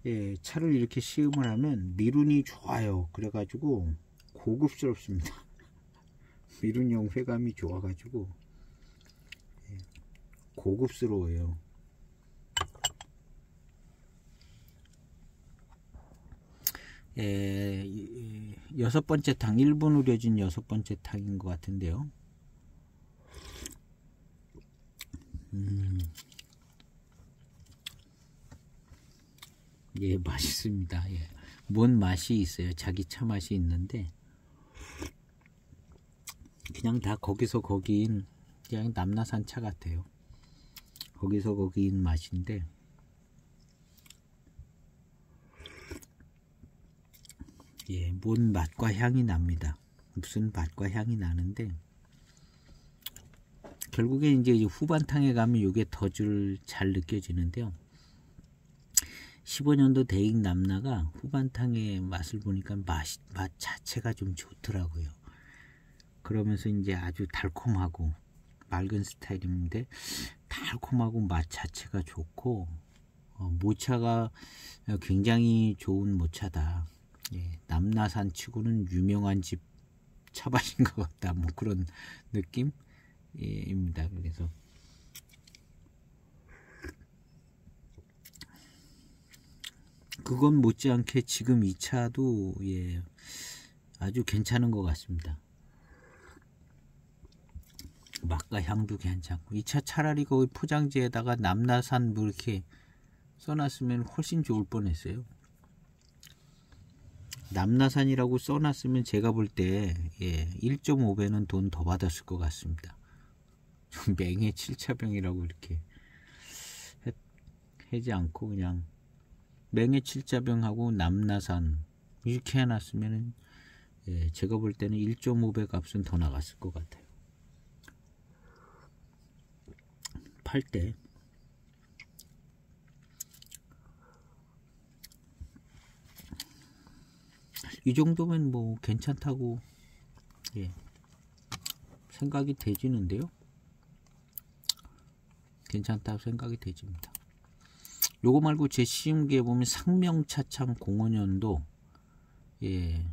예, 차를 이렇게 시음을 하면 미룬이 좋아요. 그래가지고 고급스럽습니다. 미룬형 회감이 좋아가지고, 예, 고급스러워요. 예, 6번째 탕, 1분 우려진 6번째 탕인 것 같은데요. 예, 맛있습니다. 예. 뭔 맛이 있어요. 자기 차 맛이 있는데, 그냥 다 거기서 거기인 그냥 남나산 차 같아요. 거기서 거기인 맛인데, 예, 뭔 맛과 향이 납니다. 무슨 맛과 향이 나는데, 결국에 이제 후반탕에 가면 이게 더 잘 느껴지는데요. 15년도 대익 남나가 후반탕의 맛을 보니까 맛 자체가 좀 좋더라고요. 그러면서 이제 아주 달콤하고 맑은 스타일인데, 달콤하고 맛 자체가 좋고, 모차가 굉장히 좋은 모차다. 예, 남나산 치고는 유명한 집 차밭인 것 같다. 뭐 그런 느낌입니다. 그래서 그건 못지않게 지금 이 차도, 예, 아주 괜찮은 것 같습니다. 맛과 향도 괜찮고, 이 차 차라리 거기 포장지에다가 남나산 뭐 이렇게 써놨으면 훨씬 좋을 뻔했어요. 남나산이라고 써놨으면 제가 볼 때, 예, 1.5배는 돈 더 받았을 것 같습니다. 좀 맹해 7차병이라고 이렇게 하지 않고 그냥 맹해 7차병하고 남나산 이렇게 해놨으면은 예, 제가 볼 때는 1.5배 값은 더 나갔을 것 같아요. 팔 때. 이 정도면 뭐 괜찮다고 예, 생각이 되지는데요. 괜찮다고 생각이 되집니다. 요거 말고 제 시음기에 보면 상명차창 05년도 예,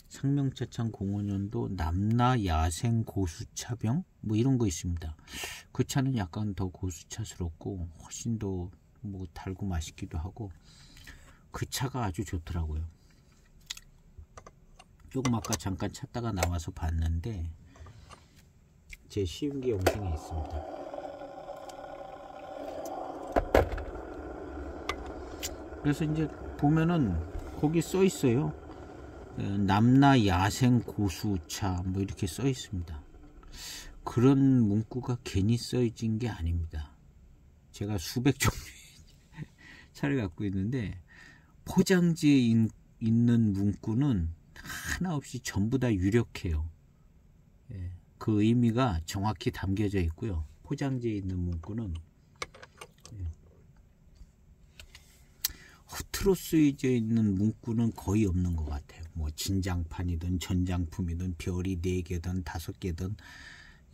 상명차창 05년도 남나 야생 고수차병 뭐 이런 거 있습니다. 그 차는 약간 더 고수차스럽고 훨씬 더 뭐 달고 맛있기도 하고 그 차가 아주 좋더라고요. 조금 아까 잠깐 찾다가 나와서 봤는데 제 시음기 영상에 있습니다. 그래서 이제 보면은 거기 써 있어요. 남나 야생 고수차 뭐 이렇게 써 있습니다. 그런 문구가 괜히 써진 게 아닙니다. 제가 수백 종류의 차를 갖고 있는데 포장지에 있는 문구는 하나 없이 전부 다 유력해요. 예, 그 의미가 정확히 담겨져 있고요. 포장지에 있는 문구는 허투루 쓰여져 있는 문구는 거의 없는 것 같아요. 뭐 진장판이든 전장품이든 별이 4개든 5개든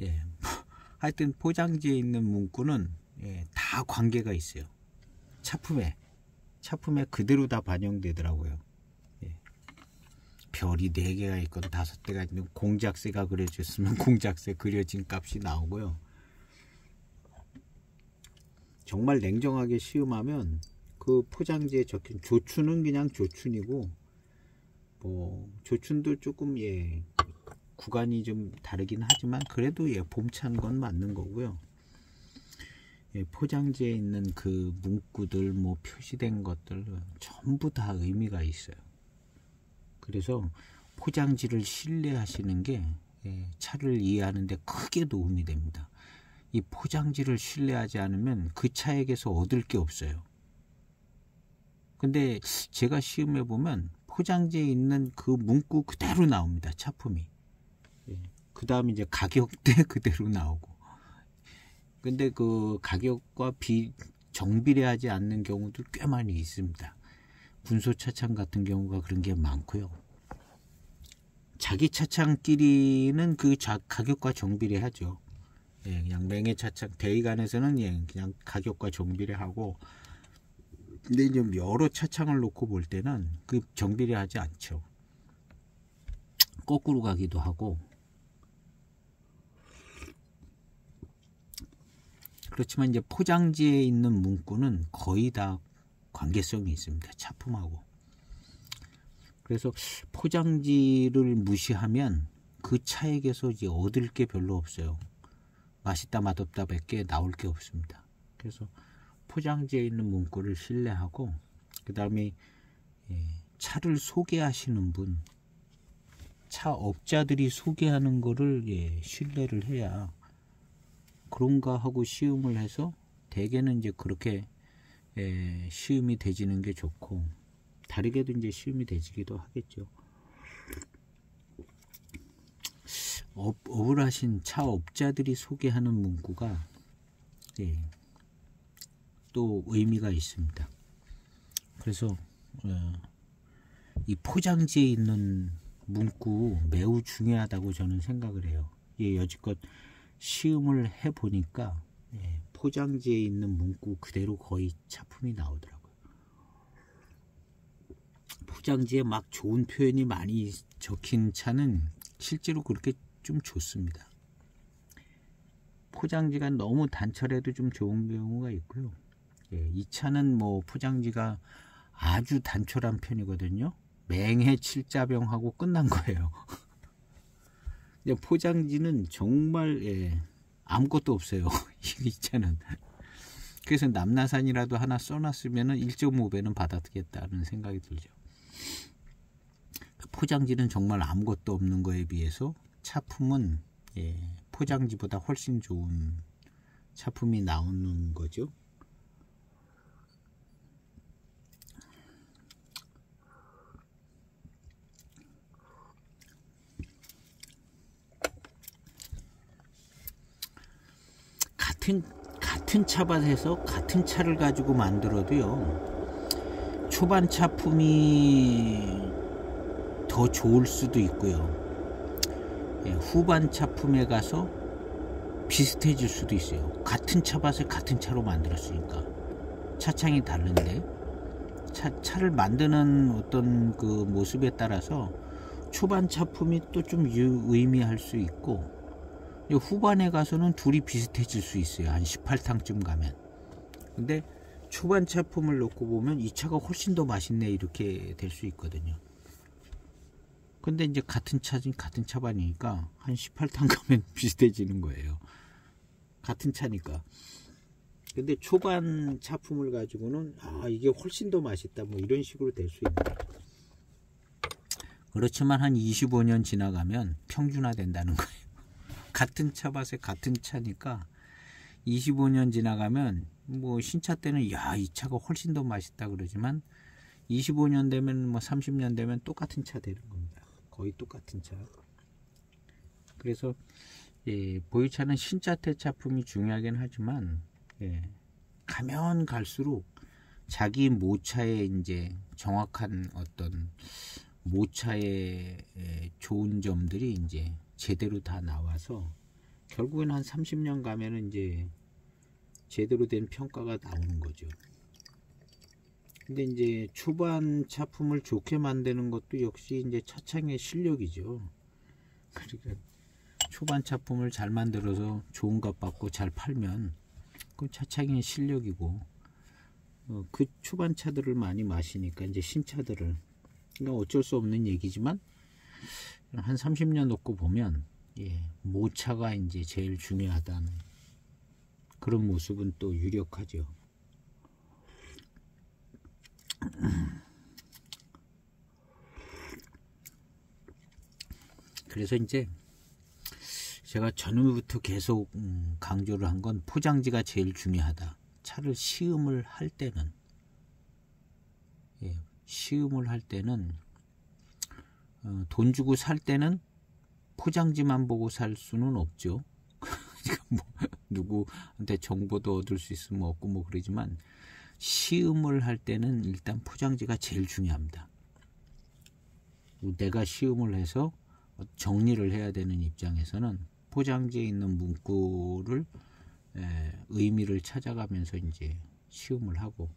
예, 하여튼 포장지에 있는 문구는 예, 다 관계가 있어요. 차품에 그대로 다 반영되더라고요. 예. 별이 4개가 있건 5개가 있는 공작새가 그려졌으면 공작새 그려진 값이 나오고요. 정말 냉정하게 시음하면 그 포장지에 적힌 조춘은 그냥 조춘이고 뭐 조춘도 조금 예 구간이 좀 다르긴 하지만 그래도 예 봄찬 건 맞는 거고요. 예, 포장지에 있는 그 문구들 뭐 표시된 것들 전부 다 의미가 있어요. 그래서 포장지를 신뢰하시는 게 예, 차를 이해하는 데 크게 도움이 됩니다. 이 포장지를 신뢰하지 않으면 그 차에게서 얻을 게 없어요. 근데 제가 시음해 보면 포장지에 있는 그 문구 그대로 나옵니다. 차품이. 예. 그 다음에 이제 가격대 그대로 나오고. 근데 그 가격과 정비례하지 않는 경우도 꽤 많이 있습니다. 군소차창 같은 경우가 그런 게 많고요. 자기 차창끼리는 그 가격과 정비례하죠. 예, 그냥 맹해차창 대의관에서는 예, 그냥 가격과 정비례하고 근데 이제 여러 차창을 놓고 볼 때는 그 정비례하지 않죠. 거꾸로 가기도 하고 그렇지만 이제 포장지에 있는 문구는 거의 다 관계성이 있습니다. 차품하고. 그래서 포장지를 무시하면 그 차에게서 이제 얻을 게 별로 없어요. 맛있다 맛없다 밖에 나올 게 없습니다. 그래서 포장지에 있는 문구를 신뢰하고 그 다음에 차를 소개하시는 분, 차 업자들이 소개하는 거를 신뢰를 해야 그런가 하고 시음을 해서 대개는 이제 그렇게 시음이 되지는 게 좋고 다르게도 이제 시음이 되지기도 하겠죠. 업을 하신 차 업자들이 소개하는 문구가 또 의미가 있습니다. 그래서 이 포장지에 있는 문구 매우 중요하다고 저는 생각을 해요. 여지껏 시음을 해보니까 포장지에 있는 문구 그대로 거의 차품이 나오더라고요. 포장지에 막 좋은 표현이 많이 적힌 차는 실제로 그렇게 좀 좋습니다. 포장지가 너무 단철해도 좀 좋은 경우가 있고요. 이 차는 뭐 포장지가 아주 단촐한 편이거든요. 맹해 칠자병하고 끝난 거예요. 포장지는 정말 아무것도 없어요. 이 차는. 그래서 남나산이라도 하나 써놨으면 1.5배는 받아들겠다는 생각이 들죠. 포장지는 정말 아무것도 없는 거에 비해서 차품은 포장지보다 훨씬 좋은 차품이 나오는 거죠. 같은 차밭에서 같은 차를 가지고 만들어도요, 초반 차품이 더 좋을 수도 있고요, 후반 차품에 가서 비슷해질 수도 있어요. 같은 차밭을 같은 차로 만들었으니까 차창이 다른데 차를 만드는 어떤 그 모습에 따라서 초반 차품이 또 좀 의미할 수 있고, 후반에 가서는 둘이 비슷해질 수 있어요. 한 18탕쯤 가면. 근데 초반 차품을 놓고 보면 이 차가 훨씬 더 맛있네, 이렇게 될 수 있거든요. 근데 이제 같은 차반이니까 한 18탕 가면 비슷해지는 거예요. 같은 차니까. 근데 초반 차품을 가지고는 이게 훨씬 더 맛있다, 뭐 이런 식으로 될 수 있는 거죠. 그렇지만 한 25년 지나가면 평준화 된다는 거예요. 같은 차밭에 같은 차니까 25년 지나가면 뭐 신차 때는 이 차가 훨씬 더 맛있다 그러지만 25년 되면 뭐 30년 되면 똑같은 차 되는 겁니다. 거의 똑같은 차. 그래서 보유차는 신차 때 차품이 중요하긴 하지만, 가면 갈수록 자기 모차의 이제 정확한 어떤 모차의 좋은 점들이 이제 제대로 다 나와서 결국엔 한 30년 가면은 이제 제대로 된 평가가 나오는 거죠. 근데 이제 초반 차품을 좋게 만드는 것도 역시 이제 차창의 실력이죠. 그러니까 초반 차품을 잘 만들어서 좋은 값 받고 잘 팔면 그 차창의 실력이고, 그 초반 차들을 많이 마시니까 이제 신차들을, 그러니까 어쩔 수 없는 얘기지만 한 30년 놓고 보면 모차가 이제 제일 중요하다는 그런 모습은 또 유력하죠. 그래서 이제 제가 전후부터 계속 강조를 한 건 포장지가 제일 중요하다. 차를 시음을 할 때는, 돈 주고 살 때는 포장지만 보고 살 수는 없죠. 뭐 누구한테 정보도 얻을 수 있으면 없고 뭐 그러지만, 시음을 할 때는 일단 포장지가 제일 중요합니다. 내가 시음을 해서 정리를 해야 되는 입장에서는 포장지에 있는 문구를 의미를 찾아가면서 이제 시음을 하고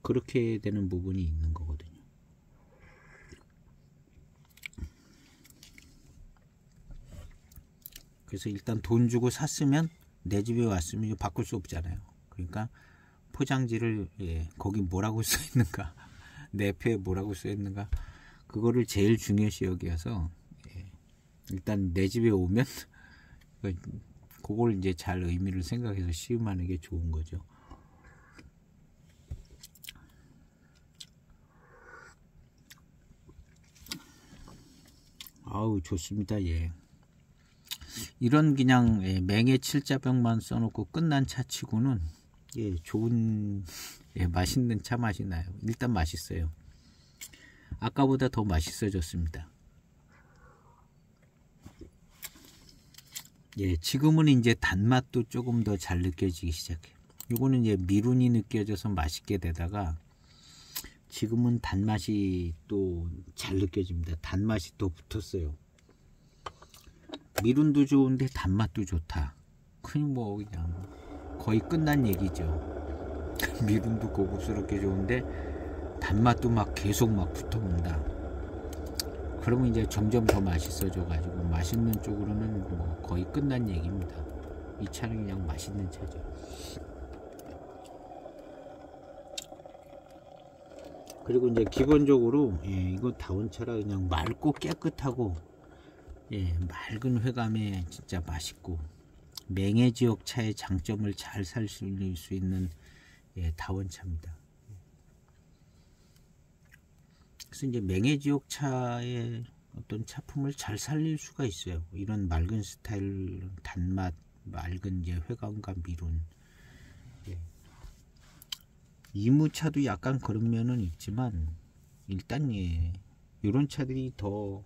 그렇게 되는 부분이 있는 거거든요. 그래서 일단 돈 주고 샀으면 내 집에 왔으면 이거 바꿀 수 없잖아요. 그러니까 포장지를 거기 뭐라고 써 있는가, 내표에 뭐라고 써 있는가, 그거를 제일 중요시 여기어서 일단 내 집에 오면 그걸 이제 잘 의미를 생각해서 시음하는 게 좋은 거죠. 아우 좋습니다. 이런 그냥 맹의 칠자병만 써놓고 끝난 차치고는 좋은 맛있는 차 맛이 나요. 일단 맛있어요. 아까보다 더 맛있어졌습니다. 지금은 이제 단맛도 조금 더 잘 느껴지기 시작해요. 요거는 이제 미룬이 느껴져서 맛있게 되다가 지금은 단맛이 또 잘 느껴집니다. 단맛이 또 붙었어요. 미룬도 좋은데 단맛도 좋다. 그냥 뭐 그냥 거의 끝난 얘기죠. 미룬도 고급스럽게 좋은데 단맛도 막 계속 막 붙어온다. 그러면 이제 점점 더 맛있어져 가지고 맛있는 쪽으로는 뭐 거의 끝난 얘기입니다. 이 차는 그냥 맛있는 차죠. 그리고 이제 기본적으로 이거 다운차라 그냥 맑고 깨끗하고 맑은 회감에 진짜 맛있고 맹해 지역 차의 장점을 잘 살릴 수 있는 다원차입니다. 그래서 이제 맹해 지역 차의 어떤 차품을 잘 살릴 수가 있어요. 이런 맑은 스타일, 단맛, 맑은 이제 회감과 미룬. 이무차도 약간 그런 면은 있지만 일단 이런 차들이 더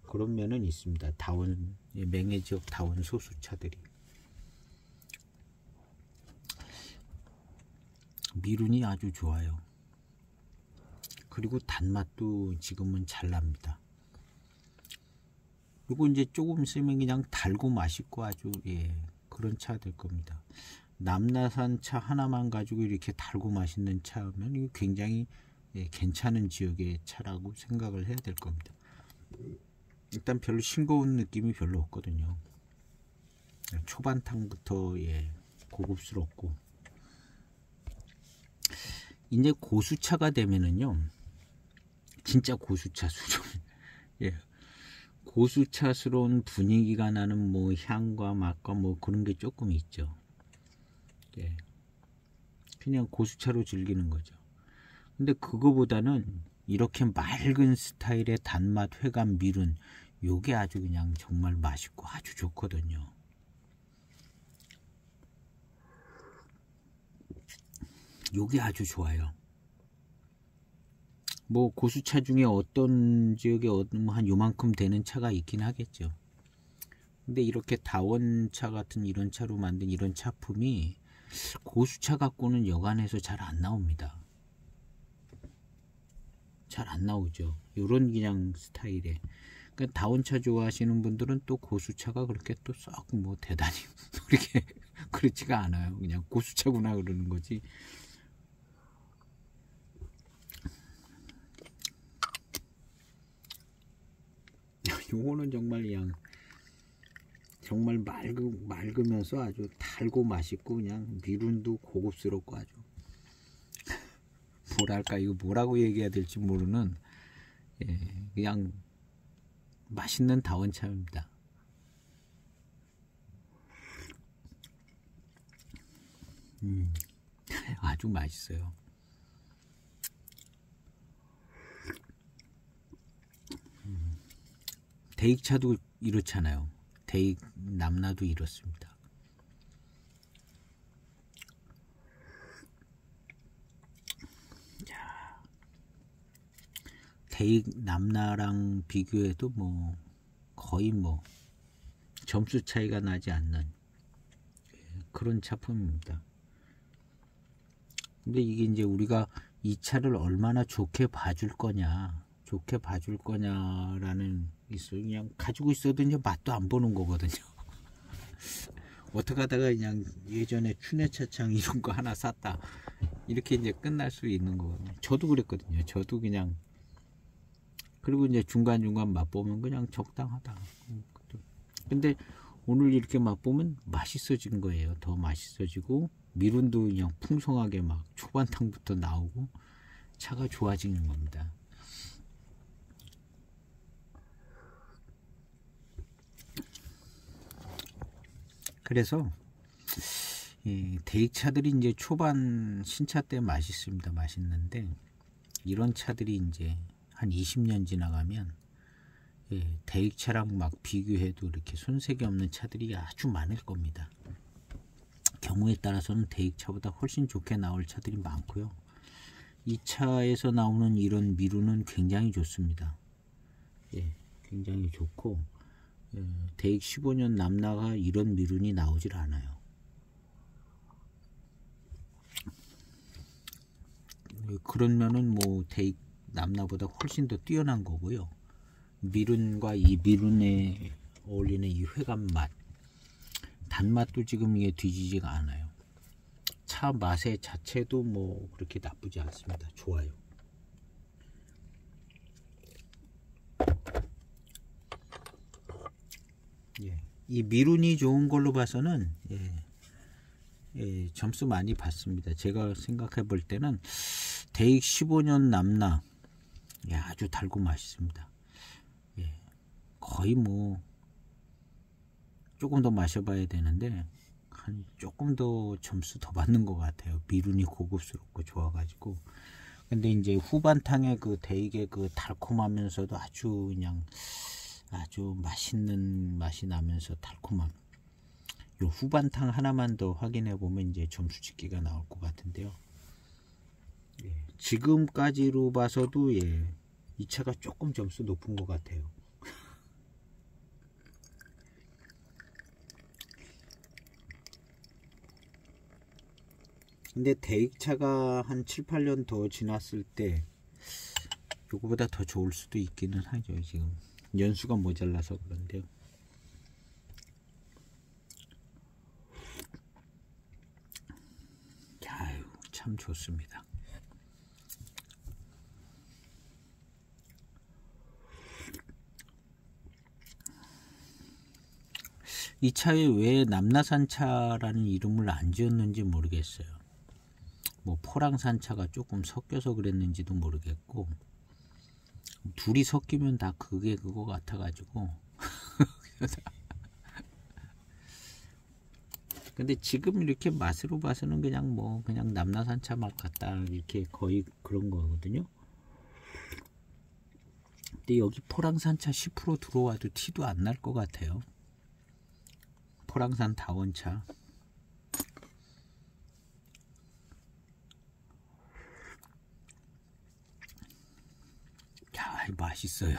그런 면은 있습니다. 다원 맹해 지역 다원 소수차들이. 미룬이 아주 좋아요. 그리고 단맛도 지금은 잘 납니다. 그리고 이제 조금 있으면 그냥 달고 맛있고 아주 그런 차 될 겁니다. 남나산 차 하나만 가지고 이렇게 달고 맛있는 차면 이거 굉장히 괜찮은 지역의 차라고 생각을 해야 될 겁니다. 일단 별로 싱거운 느낌이 별로 없거든요. 초반탕부터 고급스럽고, 이제 고수차가 되면은요 진짜 고수차 수준. 고수차스러운 분위기가 나는 뭐 향과 맛과 뭐 그런 게 조금 있죠. 그냥 고수차로 즐기는 거죠. 근데 그거보다는 이렇게 맑은 스타일의 단맛, 회감, 미룬, 요게 아주 그냥 정말 맛있고 아주 좋거든요. 요게 아주 좋아요. 뭐 고수차 중에 어떤 지역에 한 요만큼 되는 차가 있긴 하겠죠. 근데 이렇게 다원차 같은 이런 차로 만든 이런 차품이 고수차 갖고는 여간에서 잘 안 나옵니다. 잘 안 나오죠. 요런 그냥 스타일의. 그러니까 다원차 좋아하시는 분들은 또 고수차가 그렇게 또 썩 뭐 대단히 그렇게 그렇지가 않아요. 그냥 고수차구나 그러는 거지. 요거는 정말 그냥 정말 맑으면서 아주 달고 맛있고 그냥 미룬도 고급스럽고 아주 뭐랄까 이거 뭐라고 얘기해야 될지 모르는 그냥 맛있는 다원차입니다. 아주 맛있어요. 대익차도 이렇잖아요. 대익 남나도 이렇습니다. 대익 남나랑 비교해도 뭐 거의 뭐 점수 차이가 나지 않는 그런 차품입니다. 근데 이게 이제 우리가 이 차를 얼마나 좋게 봐줄 거냐라는 있어요. 그냥 가지고 있어도 이제 맛도 안 보는 거거든요. 어떻게 하다가 그냥 예전에 춘해차창 이런 거 하나 샀다 이렇게 이제 끝날 수 있는 거거든요. 저도 그랬거든요. 저도 그냥 그리고 이제 중간중간 맛보면 그냥 적당하다. 근데 오늘 이렇게 맛보면 맛있어진 거예요. 더 맛있어지고 미룬도 그냥 풍성하게 막 초반탕부터 나오고 차가 좋아지는 겁니다. 그래서 대익차들이 이제 초반 신차 때 맛있습니다. 맛있는데 이런 차들이 이제 한 20년 지나가면 대익차랑 막 비교해도 이렇게 손색이 없는 차들이 아주 많을 겁니다. 경우에 따라서는 대익차보다 훨씬 좋게 나올 차들이 많고요. 이 차에서 나오는 이런 미루는 굉장히 좋습니다. 굉장히 좋고 대익 15년 남나가 이런 미룬이 나오질 않아요. 그러면은 뭐 대익 남나보다 훨씬 더 뛰어난 거고요. 미룬과 이 미룬에 어울리는 이 회감 맛, 단맛도 지금 이게 뒤지지가 않아요. 차 맛의 자체도 뭐 그렇게 나쁘지 않습니다. 좋아요. 이 미룬이 좋은 걸로 봐서는 점수 많이 받습니다. 제가 생각해 볼 때는 대익 15년 남나 아주 달고 맛있습니다. 거의 뭐 조금 더 마셔봐야 되는데 한 조금 더 점수 더 받는 것 같아요. 미룬이 고급스럽고 좋아가지고. 근데 이제 후반탕의 그 대익의 그 달콤하면서도 아주 그냥 아주 맛있는 맛이 나면서 달콤함. 요 후반탕 하나만 더 확인해 보면 이제 점수 짓기가 나올 것 같은데요. 지금까지로 봐서도 이 차가 조금 점수 높은 것 같아요. 근데 대익차가 한 7, 8년 더 지났을 때 요거보다 더 좋을 수도 있기는 하죠. 지금 연수가 모자라서 그런데요. 아유, 참 좋습니다. 이 차에 왜 남나산차라는 이름을 안 지었는지 모르겠어요. 뭐 포랑산차가 조금 섞여서 그랬는지도 모르겠고, 둘이 섞이면 다 그게 그거 같아가지고. 근데 지금 이렇게 맛으로 봐서는 그냥 남나산차 맛 같다, 이렇게 거의 그런 거거든요. 근데 여기 포랑산차 10% 들어와도 티도 안 날 것 같아요. 포랑산 다원차. 야, 맛있어요.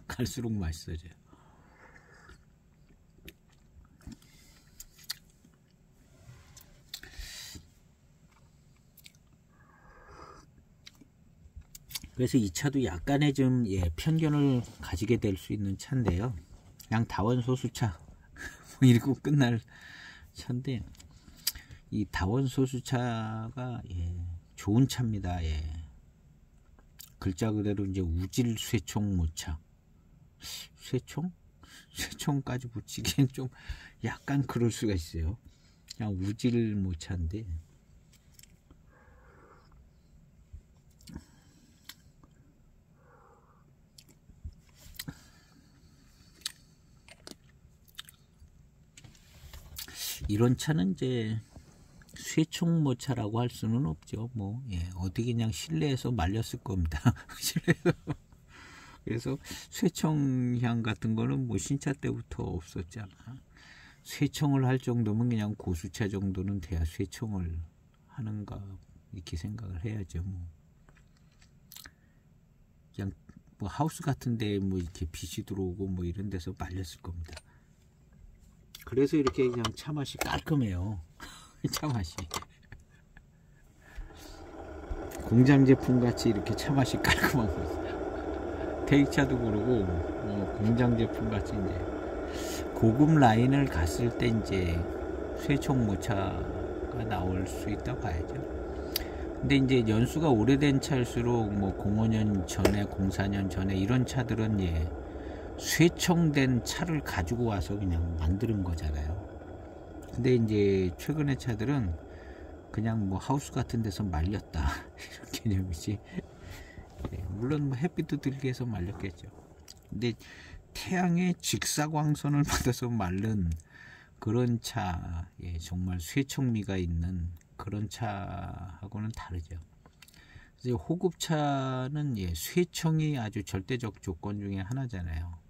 갈수록 맛있어져요. 그래서 이 차도 약간의 좀 편견을 가지게 될 수 있는 차인데요. 그냥 다원 소수차 이러고 끝날 차인데, 이 다원 소수차가 좋은 차입니다. 글자 그대로 이제 우질 쇠총 모차. 쇠총까지 붙이기엔 좀 약간 그럴 수가 있어요. 그냥 우질 모차인데, 이런 차는 이제 쇠총 모차라고 할 수는 없죠. 어디 그냥 실내에서 말렸을 겁니다. 실내에서. 그래서 쇠총향 같은 거는 신차 때부터 없었잖아. 쇠총을 할 정도면 그냥 고수차 정도는 돼야 쇠총을 하는가, 이렇게 생각을 해야죠. 그냥 하우스 같은데 이렇게 빛이 들어오고 이런 데서 말렸을 겁니다. 그래서 이렇게 그냥 차 맛이 깔끔해요. 차 맛이 공장 제품 같이 이렇게 차 맛이 깔끔한 거죠. 대익차도 그러고 공장 제품 같이 이제 고급 라인을 갔을 때 이제 쇠총 모차가 나올 수 있다 봐야죠. 근데 이제 연수가 오래된 차일수록 05년 전에 04년 전에 이런 차들은 쇠총된 차를 가지고 와서 그냥 만드는 거잖아요. 근데 이제 최근의 차들은 그냥 하우스 같은 데서 말렸다, 이런 개념이지. 물론 햇빛도 들게 해서 말렸겠죠. 근데 태양의 직사광선을 받아서 마른 그런 차, 정말 쇠총미가 있는 그런 차하고는 다르죠. 그래서 호급차는 쇠총이 아주 절대적 조건 중에 하나잖아요.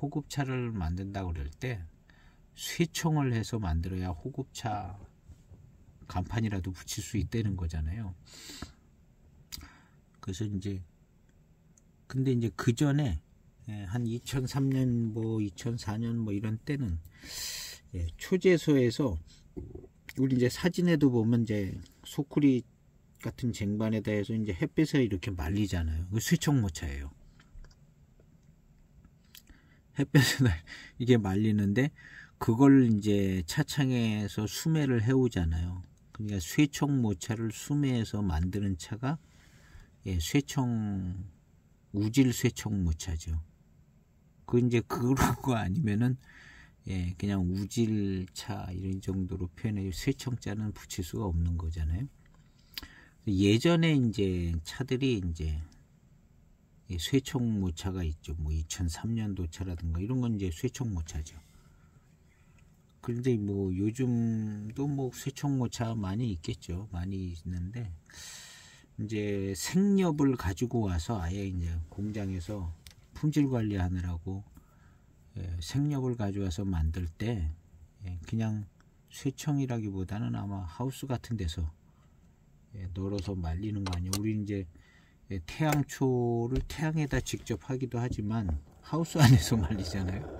호급차를 만든다고 그럴 때 쇠총을 해서 만들어야 호급차 간판이라도 붙일 수 있다는 거잖아요. 그래서 근데 이제 그 전에 한 2003년 2004년 이런 때는 초제소에서 우리 이제 사진에도 보면 이제 소쿠리 같은 쟁반에다 해서 이제 햇빛에 이렇게 말리잖아요. 그 쇠총 모차예요. 햇볕에 이게 말리는데 그걸 이제 차창에서 수매를 해오잖아요. 그러니까 쇠총 모차를 수매해서 만드는 차가 우질 쇠총 모차죠. 이제 그런 거 아니면은 그냥 우질차 이런 정도로 표현해. 쇠총자는 붙일 수가 없는 거잖아요. 예전에 이제 차들이 이제 쇠총 모차가 있죠. 2003년도 차라든가 이런 건 이제 쇠총 모차죠. 그런데 요즘도 쇠총 모차 많이 있겠죠. 많이 있는데 이제 생렵을 가지고 와서 아예 이제 공장에서 품질 관리하느라고 생렵을 가져와서 만들 때 그냥 쇠총이라기보다는 아마 하우스 같은 데서 널어서 말리는 거 아니에요. 우리 이제 태양초를 태양에다 직접 하기도 하지만 하우스 안에서 말리잖아요.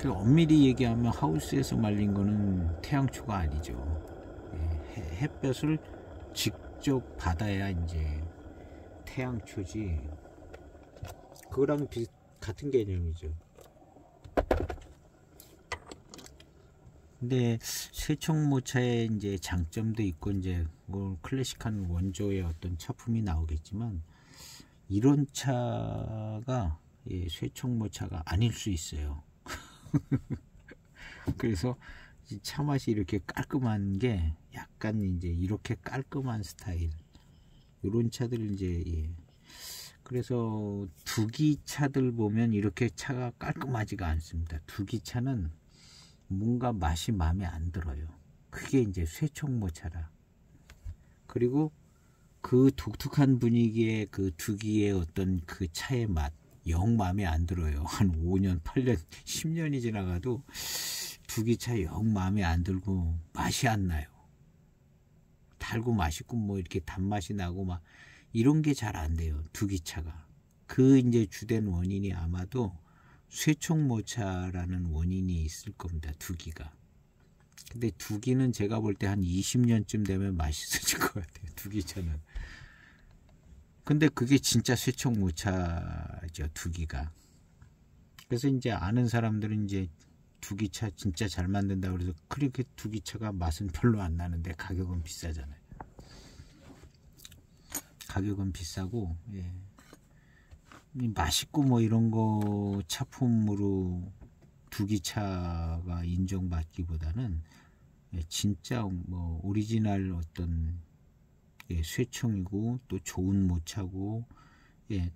엄밀히 얘기하면 하우스에서 말린 거는 태양초가 아니죠. 햇볕을 직접 받아야 이제 태양초지. 그거랑 같은 개념이죠. 근데 쇠청모차의 이제 장점도 있고, 이제 뭐 클래식한 원조의 어떤 차품이 나오겠지만, 이런 차가 쇠청모차가 아닐 수 있어요. 그래서 차 맛이 이렇게 깔끔한 게 약간 이제 이렇게 깔끔한 스타일, 이런 차들 이제 그래서 두기차들 보면 이렇게 차가 깔끔하지가 않습니다. 두기차는 뭔가 맛이 마음에 안 들어요. 그게 이제 쇠청모차라. 그리고 그 독특한 분위기의 그 두기의 어떤 그 차의 맛, 영 마음에 안 들어요. 한 5년, 8년, 10년이 지나가도 두기차 영 마음에 안 들고 맛이 안 나요. 달고 맛있고 뭐 이렇게 단맛이 나고 막 이런 게 잘 안 돼요. 두기차가. 그 이제 주된 원인이 아마도 쇠청모차라는 원인이 있을 겁니다. 두기가. 근데 두기는 제가 볼 때 한 20년쯤 되면 맛있어질 것 같아요. 두기차는. 근데 그게 진짜 쇠청모차죠. 두기가. 그래서 이제 아는 사람들은 이제 두기차 진짜 잘 만든다 그래서 그렇게 두기차가 맛은 별로 안 나는데 가격은 비싸잖아요. 가격은 비싸고, 맛있고 뭐 이런 거 차품으로 두기차가 인정받기보다는 진짜 뭐 오리지널 어떤 쇠청이고 또 좋은 모차고,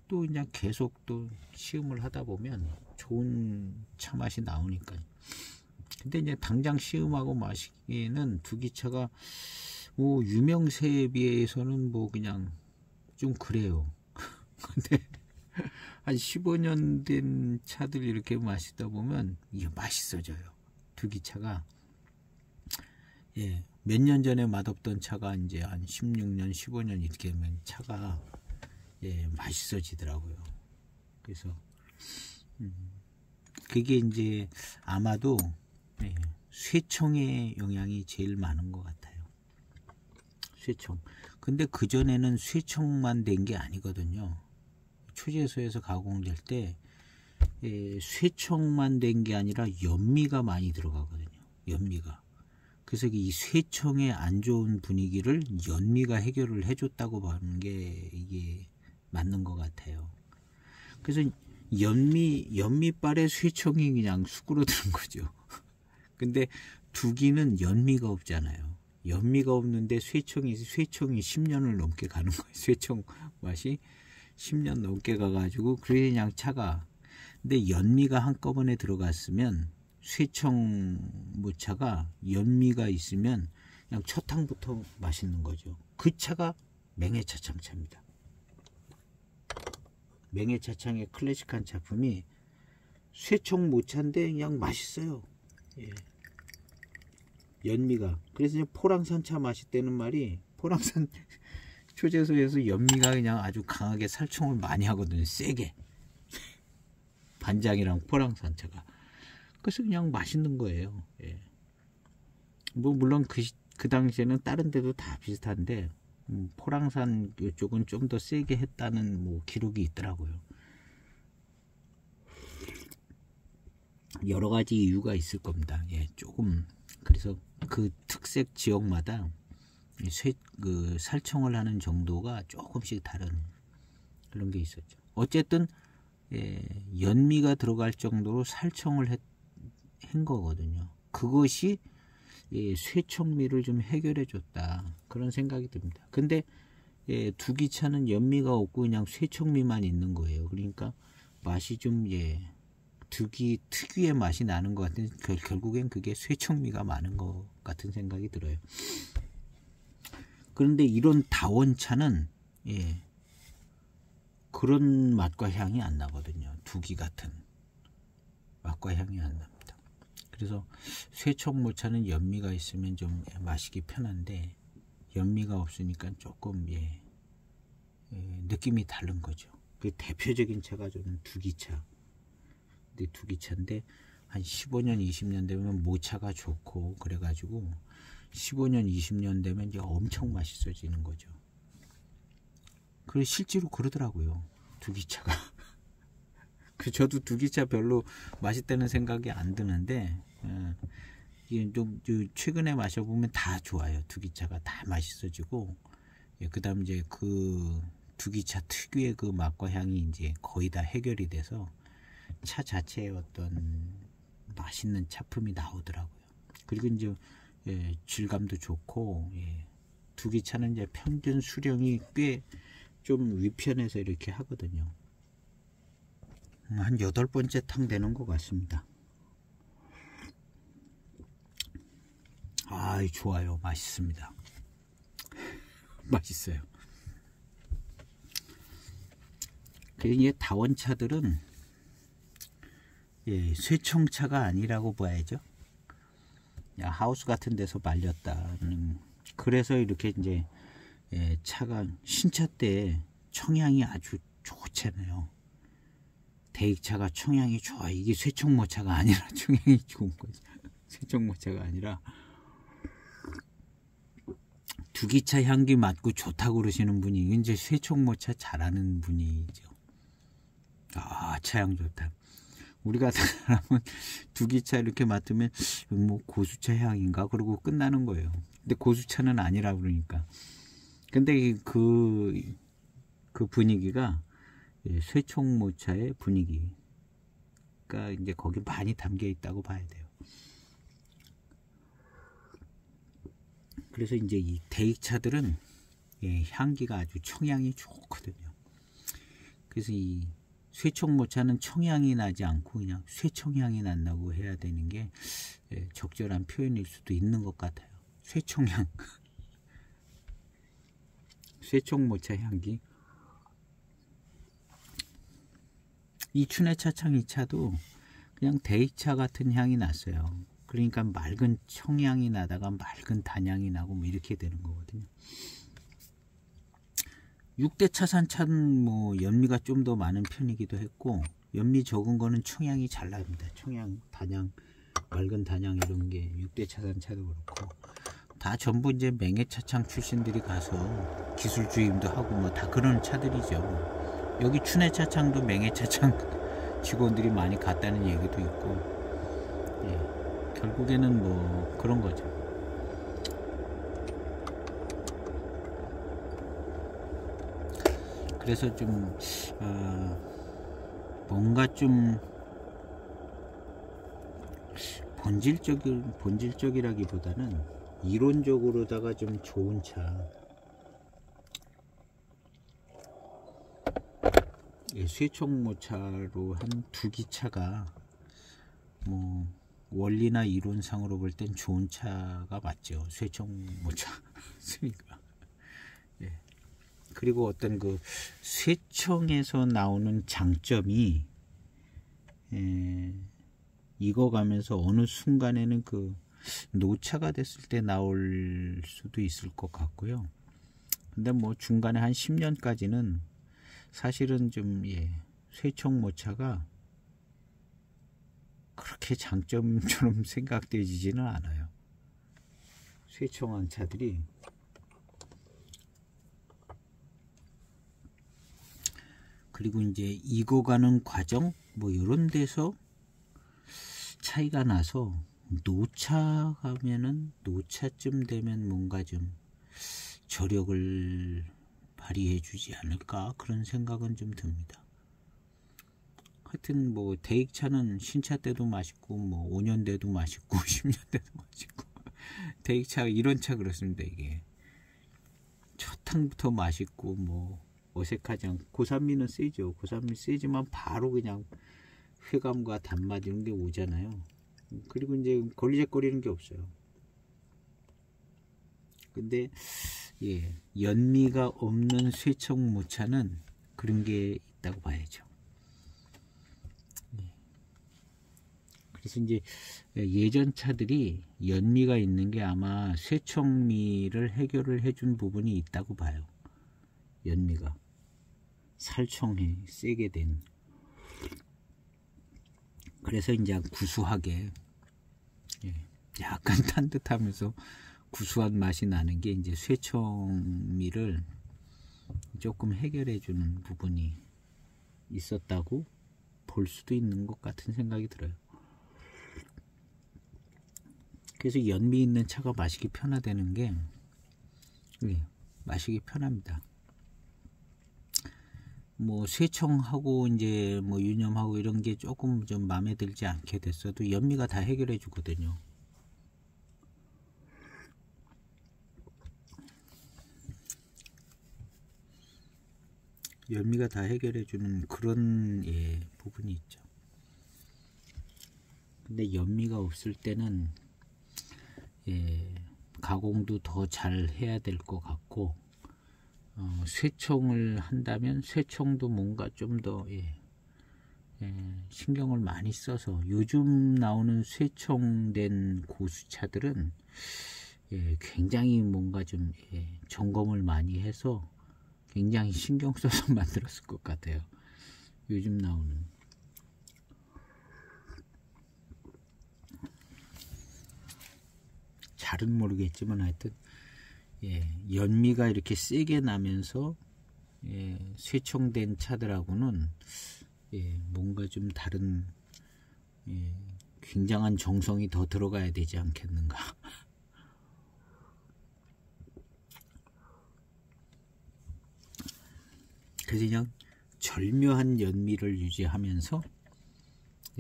또 그냥 계속 또 시음을 하다 보면 좋은 차 맛이 나오니까요. 근데 이제 당장 시음하고 마시기에는 두기차가 뭐 유명세에 비해서는 뭐 그냥 좀 그래요. 근데 한 15년 된 차들 이렇게 마시다 보면 이게 맛있어져요. 두기차가. 몇 년 전에 맛없던 차가 이제 한 16년, 15년 이렇게 되면 차가 맛있어지더라고요. 그래서 그게 이제 아마도 쇠청의 영향이 제일 많은 것 같아요. 쇠청. 근데 그전에는 쇠청만 된 게 아니거든요. 초제소에서 가공될 때 쇠청만 된 게 아니라 연미가 많이 들어가거든요. 연미가. 그래서 이 쇠청의 안 좋은 분위기를 연미가 해결을 해줬다고 보는 게 이게 맞는 것 같아요. 그래서 연미빨에 쇠청이 그냥 수그러드는 거죠. 근데 두기는 연미가 없잖아요. 연미가 없는데 쇠청이 10년을 넘게 가는 거예요. 쇠청 맛이 10년 넘게 가가지고 그냥 차가. 근데 연미가 한꺼번에 들어갔으면 쇠청 모차가 연미가 있으면 그냥 첫 항부터 맛있는 거죠. 그 차가 맹해차창차입니다. 맹해차창의 클래식한 작품이 쇠청 모차인데 그냥 맛있어요. 연미가. 그래서 포랑산차 맛있다는 말이, 포랑산 초제소에서 연미가 그냥 아주 강하게 살충을 많이 하거든요. 세게. 반장이랑 포랑산차가. 그래서 그냥 맛있는 거예요. 뭐 물론 그 당시에는 다른 데도 다 비슷한데 포랑산 이쪽은 좀 더 세게 했다는 뭐 기록이 있더라고요. 여러 가지 이유가 있을 겁니다. 조금. 그래서 그 특색 지역마다 그 살청을 하는 정도가 조금씩 다른 그런 게 있었죠. 어쨌든 연미가 들어갈 정도로 살청을 한 거거든요. 그것이 쇠청미를 좀 해결해 줬다, 그런 생각이 듭니다. 근데 두기차는 연미가 없고 그냥 쇠청미만 있는 거예요. 그러니까 맛이 좀 두기 특유의 맛이 나는 것 같은, 결국엔 그게 쇠청미가 많은 것 같은 생각이 들어요. 그런데 이런 다원차는 그런 맛과 향이 안 나거든요. 두기 같은 맛과 향이 안 납니다. 그래서 쇠청모차는 연미가 있으면 좀 마시기 편한데 연미가 없으니까 조금 느낌이 다른 거죠. 그 대표적인 차가 저는 두기차. 근데 두기차인데 한 15년 20년 되면 모차가 좋고 그래가지고 15년 20년 되면 이제 엄청 맛있어지는 거죠. 그래 실제로 그러더라고요. 두기차가. 저도 두기차 별로 맛있다는 생각이 안 드는데 이게 좀 최근에 마셔보면 다 좋아요. 두기차가 다 맛있어지고 그다음 이제 그 두기차 특유의 그 맛과 향이 이제 거의 다 해결이 돼서 차 자체의 어떤 맛있는 차품이 나오더라고요. 그리고 이제 질감도 좋고 두기차는 이제 평균 수령이 꽤 좀 위편해서 이렇게 하거든요. 한 8번째 탕 되는 것 같습니다. 아, 좋아요. 맛있습니다. 맛있어요. 그리고 다원차들은 쇠청차가 아니라고 봐야죠. 하우스 같은 데서 말렸다. 그래서 이렇게 이제 차가 신차 때 청향이 아주 좋잖아요. 대익차가 청향이 좋아. 이게 쇠청모차가 아니라 청향이 좋은 거죠. 쇠청모차가 아니라 두기차 향기 맡고 좋다고 그러시는 분이 이제 쇠청모차 잘하는 분이죠. 아, 차향 좋다. 우리 같은 사람은 두기차 이렇게 맡으면 뭐 고수차 향인가 그러고 끝나는 거예요. 근데 고수차는 아니라 그러니까. 근데 그 분위기가 쇠청모차의 분위기가 이제 거기 많이 담겨 있다고 봐야 돼요. 그래서 이제 이 대익차들은 향기가 아주 청향이 좋거든요. 그래서 이 쇠청모차는 청향이 나지 않고 그냥 쇠청향이 난다고 해야 되는 게 적절한 표현일 수도 있는 것 같아요. 쇠청향. 쇠청모차 향기. 이 춘해차창 2차도 그냥 대익차 같은 향이 났어요. 그러니까 맑은 청향이 나다가 맑은 단향이 나고 뭐 이렇게 되는 거거든요. 6대 차산차는 뭐 연미가 좀 더 많은 편이기도 했고 연미 적은 거는 청향이 잘 납니다. 청향, 단향, 맑은 단향 이런 게 6대 차산차도 그렇고 다 전부 이제 맹해차창 출신들이 가서 기술 주임도 하고 뭐 다 그런 차들이죠. 여기 춘해차창도 맹해차창 직원들이 많이 갔다는 얘기도 있고 결국에는 뭐 그런 거죠. 그래서 좀 뭔가 좀 본질적이라기보다는 이론적으로다가 좀 좋은 차, 쇠청모차로 한 두기차가 뭐 원리나 이론상으로 볼 땐 좋은 차가 맞죠. 쇠청모차. 그리고 어떤 그 쇠청에서 나오는 장점이 익어가면서 어느 순간에는 그 노차가 됐을 때 나올 수도 있을 것 같고요. 근데 뭐 중간에 한 10년까지는 사실은 좀 쇠청모차가 그렇게 장점처럼 생각되지는 않아요. 쇠청한 차들이 그리고 이제 익어가는 과정 뭐 이런 데서 차이가 나서 노차 가면은 노차쯤 되면 뭔가 좀 저력을 발휘해 주지 않을까 그런 생각은 좀 듭니다. 하여튼 뭐 대익차는 신차 때도 맛있고 뭐 5년 돼도 맛있고 10년 돼도 맛있고 대익차 이런 차 그렇습니다. 이게 첫 탕부터 맛있고 뭐 어색하지 않고 고산미는 세죠. 고산미 세지만 바로 그냥 회감과 단맛 이런 게 오잖아요. 그리고 이제 걸리적거리는 게 없어요. 근데 연미가 없는 쇠청모차는 그런 게 있다고 봐야죠. 그래서 이제 예전 차들이 연미가 있는 게 아마 쇠청미를 해결을 해준 부분이 있다고 봐요. 연미가 살청해 세게 된. 그래서 이제 구수하게, 예, 약간 탄 듯하면서 구수한 맛이 나는 게 이제 쇠청미를 조금 해결해 주는 부분이 있었다고 볼 수도 있는 것 같은 생각이 들어요. 그래서 연미 있는 차가 마시기 편하다는 게, 예, 마시기 편합니다. 뭐 쇠청하고 이제 뭐 유념하고 이런 게 조금 좀 마음에 들지 않게 됐어도 연미가 다 해결해 주거든요. 연미가 다 해결해 주는 그런, 예, 부분이 있죠. 근데 연미가 없을 때는, 예, 가공도 더 잘 해야 될 것 같고, 쇠청을 한다면 쇠청도 뭔가 좀 더, 예, 신경을 많이 써서, 요즘 나오는 쇠청된 고수차들은, 예, 굉장히 뭔가 좀, 예, 점검을 많이 해서 굉장히 신경 써서 만들었을 것 같아요. 요즘 나오는. 잘은 모르겠지만 하여튼, 예, 연미가 이렇게 세게 나면서, 예, 쇠청된 차들하고는, 예, 뭔가 좀 다른, 예, 굉장한 정성이 더 들어가야 되지 않겠는가. 그래서 그냥 절묘한 연미를 유지하면서,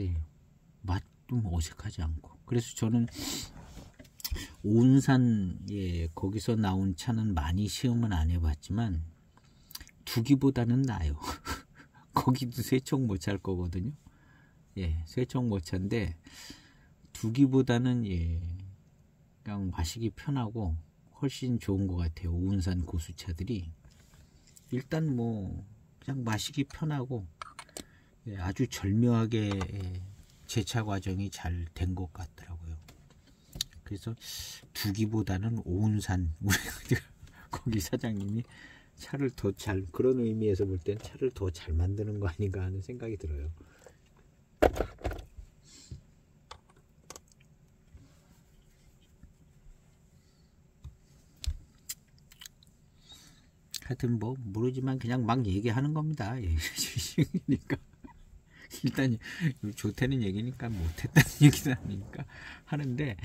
예, 맛도 어색하지 않고. 그래서 저는 오운산, 예, 거기서 나온 차는 많이 시음은 안 해봤지만 두기보다는 나아요. 거기도 쇠청 못 찰 거거든요. 예, 쇠청 못 차인데 두기보다는, 예, 그냥 마시기 편하고 훨씬 좋은 것 같아요. 오운산 고수차들이 일단 뭐 그냥 마시기 편하고, 예, 아주 절묘하게, 예, 제차 과정이 잘 된 것 같더라고요. 그래서 두기보다는 오운산, 우리 거기 사장님이 차를 더 잘, 그런 의미에서 볼 땐 차를 더 잘 만드는 거 아닌가 하는 생각이 들어요. 하여튼 뭐 모르지만 그냥 막 얘기하는 겁니다. 예, 그러니까 일단 좋다는 얘기니까 못했다는 얘기는 아니니까 하는데,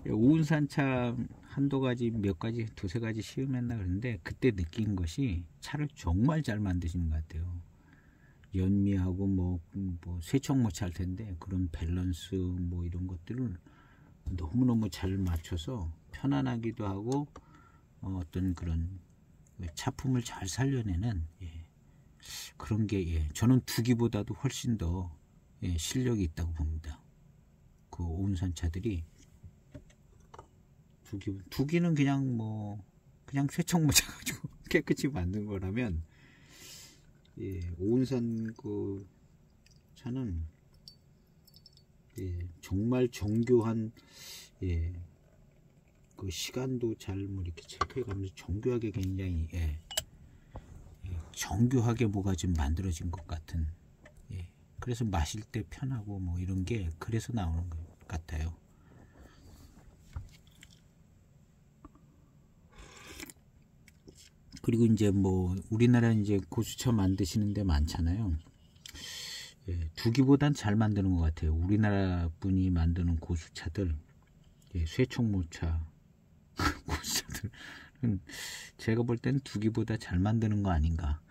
오운산차 한두 가지, 몇 가지, 두세 가지 시음했나 그런데 그때 느낀 것이 차를 정말 잘 만드시는 것 같아요. 연미하고 뭐 쇠청 못 찰 텐데 그런 밸런스 뭐 이런 것들을 너무너무 잘 맞춰서 편안하기도 하고, 어떤 그런 차품을 잘 살려내는, 예, 그런 게, 예, 저는 두기보다도 훨씬 더, 예, 실력이 있다고 봅니다. 그 오운산 차들이 두기는 그냥 뭐 그냥 쇠청 묻혀가지고 깨끗이 만든 거라면, 예, 오운산 그 차는, 예, 정말 정교한, 예, 그 시간도 잘 뭐 이렇게 체크해가면서 정교하게 굉장히, 예, 정교하게 뭐가 좀 만들어진 것 같은, 예, 그래서 마실 때 편하고 뭐 이런 게 그래서 나오는 것 같아요. 그리고 이제 뭐 우리나라 이제 고수차 만드시는 데 많잖아요. 예, 두기보단 잘 만드는 것 같아요. 우리나라 분이 만드는 고수차들, 예, 쇠청모차 고수차들은 제가 볼 땐 두기보다 잘 만드는 거 아닌가.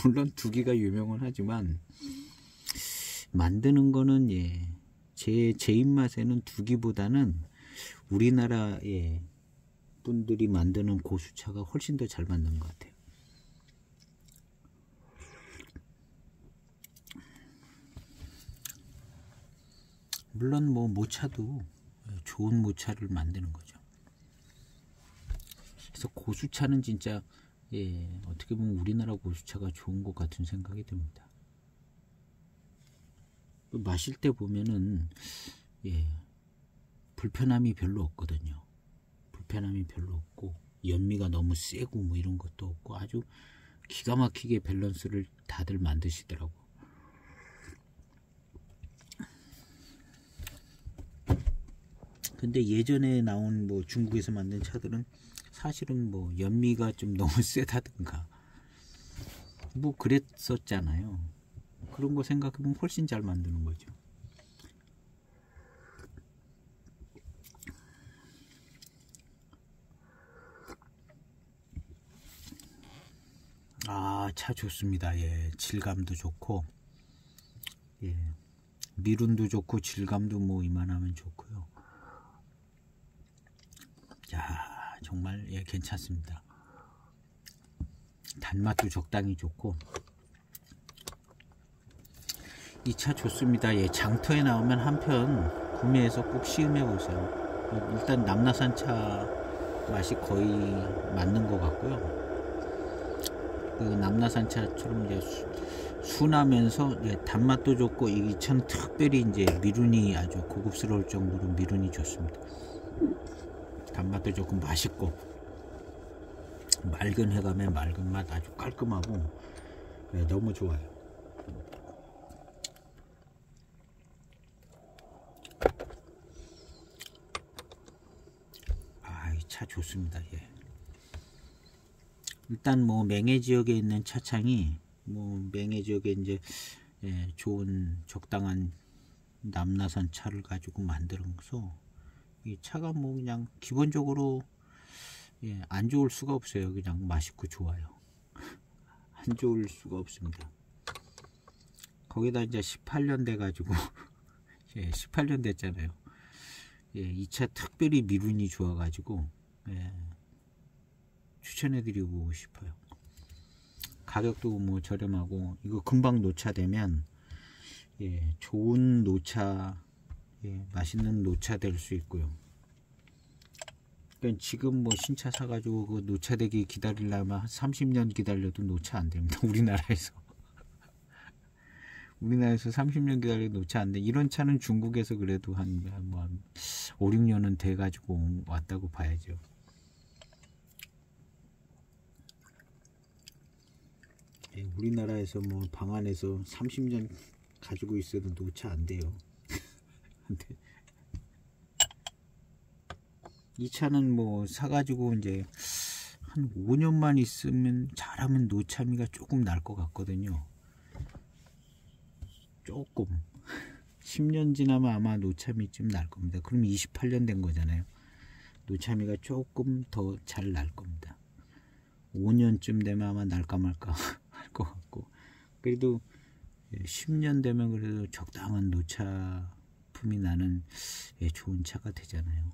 물론 두기가 유명은 하지만 만드는 거는, 예, 제 입맛에는 두기보다는 우리나라의 분들이 만드는 고수차가 훨씬 더 잘 만든 것 같아요. 물론 뭐 모차도 좋은 모차를 만드는 거죠. 그래서 고수차는 진짜, 예, 어떻게 보면 우리나라 고수차가 좋은 것 같은 생각이 듭니다. 마실 때 보면은, 예, 불편함이 별로 없거든요. 불편함이 별로 없고 연미가 너무 세고 뭐 이런 것도 없고 아주 기가 막히게 밸런스를 다들 만드시더라고. 근데 예전에 나온 뭐 중국에서 만든 차들은 사실은 뭐 연미가 좀 너무 세다든가 뭐 그랬었잖아요. 그런 거 생각하면 훨씬 잘 만드는 거죠. 아, 차 좋습니다. 예, 질감도 좋고, 예, 미룬도 좋고, 질감도 뭐 이만하면 좋고요. 야, 정말 예, 괜찮습니다. 단맛도 적당히 좋고, 이 차 좋습니다. 예, 장터에 나오면 한 편 구매해서 꼭 시음해 보세요. 일단 남나산 차 맛이 거의 맞는 것 같고요. 그 남나산 차처럼 이제 순하면서 이제 단맛도 좋고, 이 차는 특별히 이제 미룬이 아주 고급스러울 정도로 미룬이 좋습니다. 단맛도 좋고 맛있고, 맑은 해감의 맑은 맛 아주 깔끔하고, 네, 너무 좋아요. 아, 이 차 좋습니다. 예. 일단 뭐 맹해 지역에 있는 차창이 뭐 맹해 지역에 이제 예, 좋은 적당한 남나산 차를 가지고 만들어서 이 차가 뭐 그냥 기본적으로 예, 안 좋을 수가 없어요. 그냥 맛있고 좋아요. 안 좋을 수가 없습니다. 거기다 이제 18년 돼 가지고 예, 18년 됐잖아요. 예, 이 차 특별히 미룬이 좋아 가지고 예, 추천해드리고 싶어요. 가격도 뭐 저렴하고, 이거 금방 노차되면 예, 좋은 노차, 예, 맛있는 노차 될 수 있고요. 그러니까 지금 뭐 신차 사가지고 그 노차되기 기다리려면 한 30년 기다려도 노차 안 됩니다. 우리나라에서 30년 기다려도 노차 안 돼. 이런 차는 중국에서 그래도 한 5, 6년은 돼 가지고 왔다고 봐야죠. 예, 우리나라에서 뭐 방 안에서 30년 가지고 있어도 노차 안 돼요. 이 차는 뭐 사가지고 이제 한 5년만 있으면 잘하면 노차미가 조금 날 것 같거든요. 조금 10년 지나면 아마 노차미 좀 날 겁니다. 그럼 28년 된 거잖아요. 노차미가 조금 더 잘 날 겁니다. 5년쯤 되면 아마 날까 말까 할 것 같고, 그래도 10년 되면 그래도 적당한 노차품이 나는 좋은 차가 되잖아요.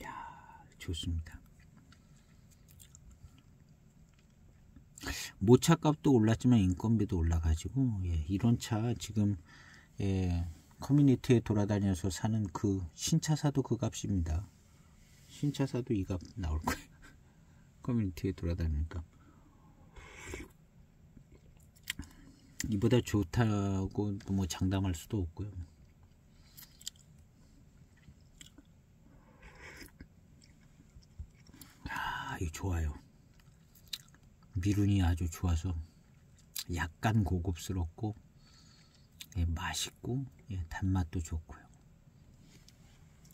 이야, 좋습니다. 모차값도 올랐지만 인건비도 올라가지고 예, 이런 차 지금 예, 커뮤니티에 돌아다녀서 사는 그 신차 사도 그 값입니다. 신차 사도 이 값 나올 거예요. 커뮤니티에 돌아다니니까. 이보다 좋다고 뭐 장담할 수도 없고요. 아, 이거 좋아요. 미룬이 아주 좋아서 약간 고급스럽고 예, 맛있고 예, 단맛도 좋고요.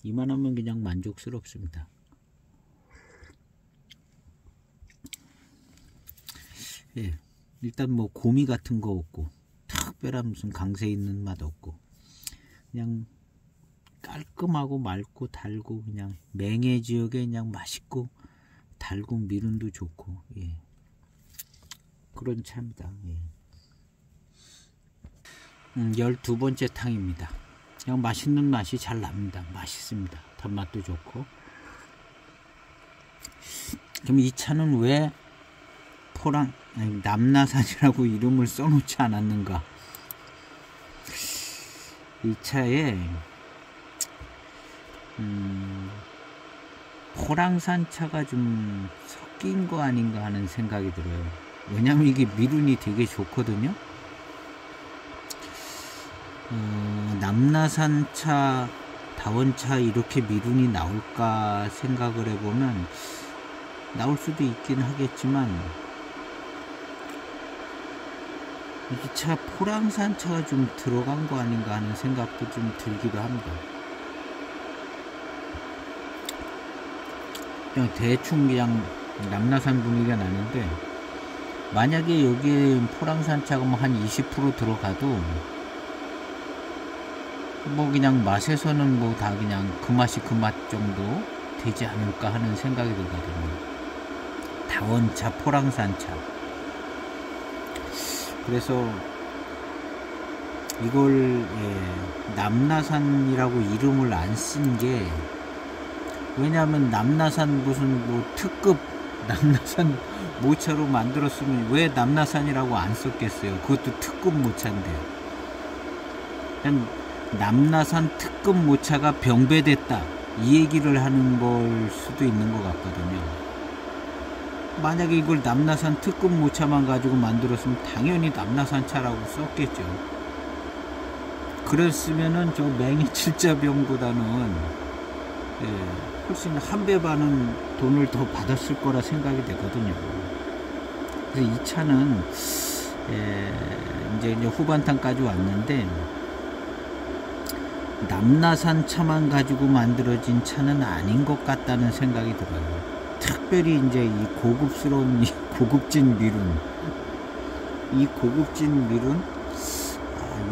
이만하면 그냥 만족스럽습니다. 예, 일단 뭐 고미 같은 거 없고 특별한 무슨 강세 있는 맛 없고 그냥 깔끔하고 맑고 달고 그냥 맹해 지역에 그냥 맛있고 달고 미룬도 좋고 예, 그런 차입니다. 예. 12번째 탕입니다. 그냥 맛있는 맛이 잘 납니다. 맛있습니다. 단맛도 좋고. 그럼 이 차는 왜 남나산이라고 이름을 써놓지 않았는가? 이 차에 포랑산 차가 좀 섞인 거 아닌가 하는 생각이 들어요. 왜냐면 이게 미룬이 되게 좋거든요. 남나산차, 다원차 이렇게 미룬이 나올까 생각을 해보면 나올 수도 있긴 하겠지만 이 차 포랑산차가 좀 들어간 거 아닌가 하는 생각도 좀 들기도 합니다. 그냥 대충 그냥 남나산 분위기가 나는데, 만약에 여기에 포랑산차가 뭐 한 20% 들어가도 뭐 그냥 맛에서는 뭐 다 그냥 그 맛이 그 맛 정도 되지 않을까 하는 생각이 들거든요. 다원차, 포랑산차. 그래서 이걸 남나산이라고 이름을 안 쓴 게, 왜냐하면 남나산 무슨 뭐 특급 남나산 모차로 만들었으면 왜 남나산이라고 안 썼겠어요. 그것도 특급 모차인데. 그냥 남나산 특급 모차가 병배됐다, 이 얘기를 하는 걸 수도 있는 것 같거든요. 만약에 이걸 남나산 특급 모차만 가지고 만들었으면 당연히 남나산 차라고 썼겠죠. 그랬으면은 저 맹이 7자병보다는 훨씬 한 배 반은 돈을 더 받았을 거라 생각이 되거든요. 그래서 이 차는 이제 후반탄까지 왔는데, 남나산 차만 가지고 만들어진 차는 아닌 것 같다는 생각이 들어요. 특별히 이제 이 고급스러운 고급진 미룬, 이 고급진 미룬,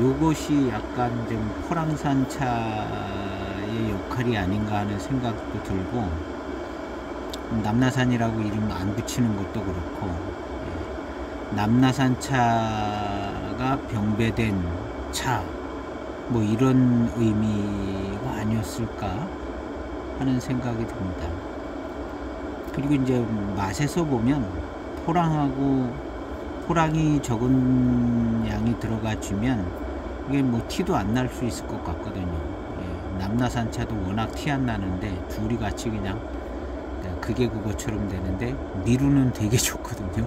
요것이 약간 좀 포랑산 차의 역할이 아닌가 하는 생각도 들고, 남나산이라고 이름 안 붙이는 것도 그렇고, 남나산 차가 병배된 차, 뭐 이런 의미가 아니었을까 하는 생각이 듭니다. 그리고 이제 맛에서 보면 포랑이 적은 양이 들어가주면 이게 뭐 티도 안 날 수 있을 것 같거든요. 남나산 차도 워낙 티 안 나는데 둘이 같이 그냥 그게 그것처럼 되는데, 미루는 되게 좋거든요.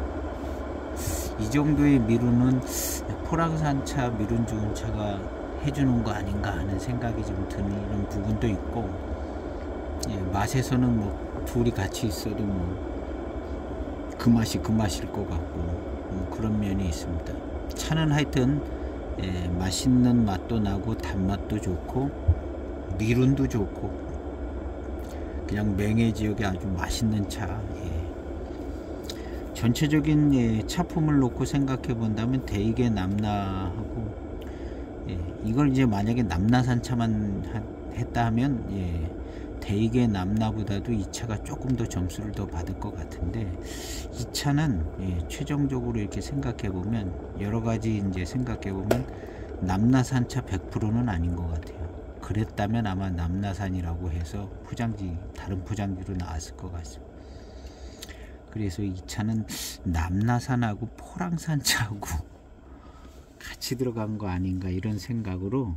이 정도의 미루는 포랑산 차, 미룬 좋은 차가 해주는 거 아닌가 하는 생각이 좀 드는 부분도 있고, 맛에서는 뭐 둘이 같이 있어도 뭐 그 맛이 그 맛일 것 같고, 뭐 그런 면이 있습니다. 차는 하여튼 맛있는 맛도 나고 단맛도 좋고 미룬도 좋고 그냥 맹해 지역에 아주 맛있는 차. 전체적인 차품을 놓고 생각해 본다면 대개 남나하고, 이걸 이제 만약에 남나산 차만 했다 하면 대개 남나보다도 이 차가 조금 더 점수를 더 받을 것 같은데, 이 차는 최종적으로 이렇게 생각해 보면, 여러 가지 이제 생각해 보면 남나산 차 100%는 아닌 것 같아요. 그랬다면 아마 남나산이라고 해서 다른 포장지로 나왔을 것 같습니다. 그래서 이 차는 남나산하고 포랑산 차하고 같이 들어간 거 아닌가, 이런 생각으로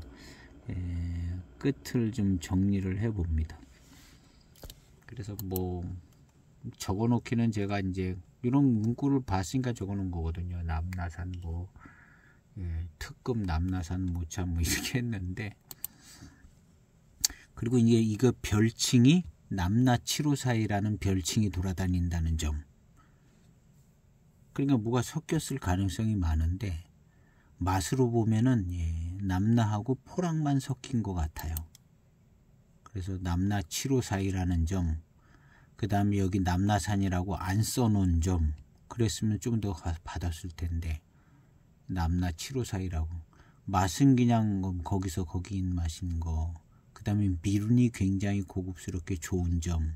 끝을 좀 정리를 해 봅니다. 그래서 뭐 적어 놓기는 제가 이제 이런 문구를 봤으니까 적어 놓은 거거든요. 남나산 뭐 특급 남나산 모차 뭐 이렇게 했는데, 그리고 이게 이거 별칭이 남나 754이라는 별칭이 돌아다닌다는 점. 그러니까 뭐가 섞였을 가능성이 많은데, 맛으로 보면은 남나하고 포랑만 섞인 것 같아요. 그래서 남나 7542라는 점, 그 다음에 여기 남나산이라고 안 써놓은 점, 그랬으면 좀 더 받았을 텐데, 남나 7542라고. 맛은 그냥 거기서 거기인 맛인 거, 그 다음에 미룬이 굉장히 고급스럽게 좋은 점,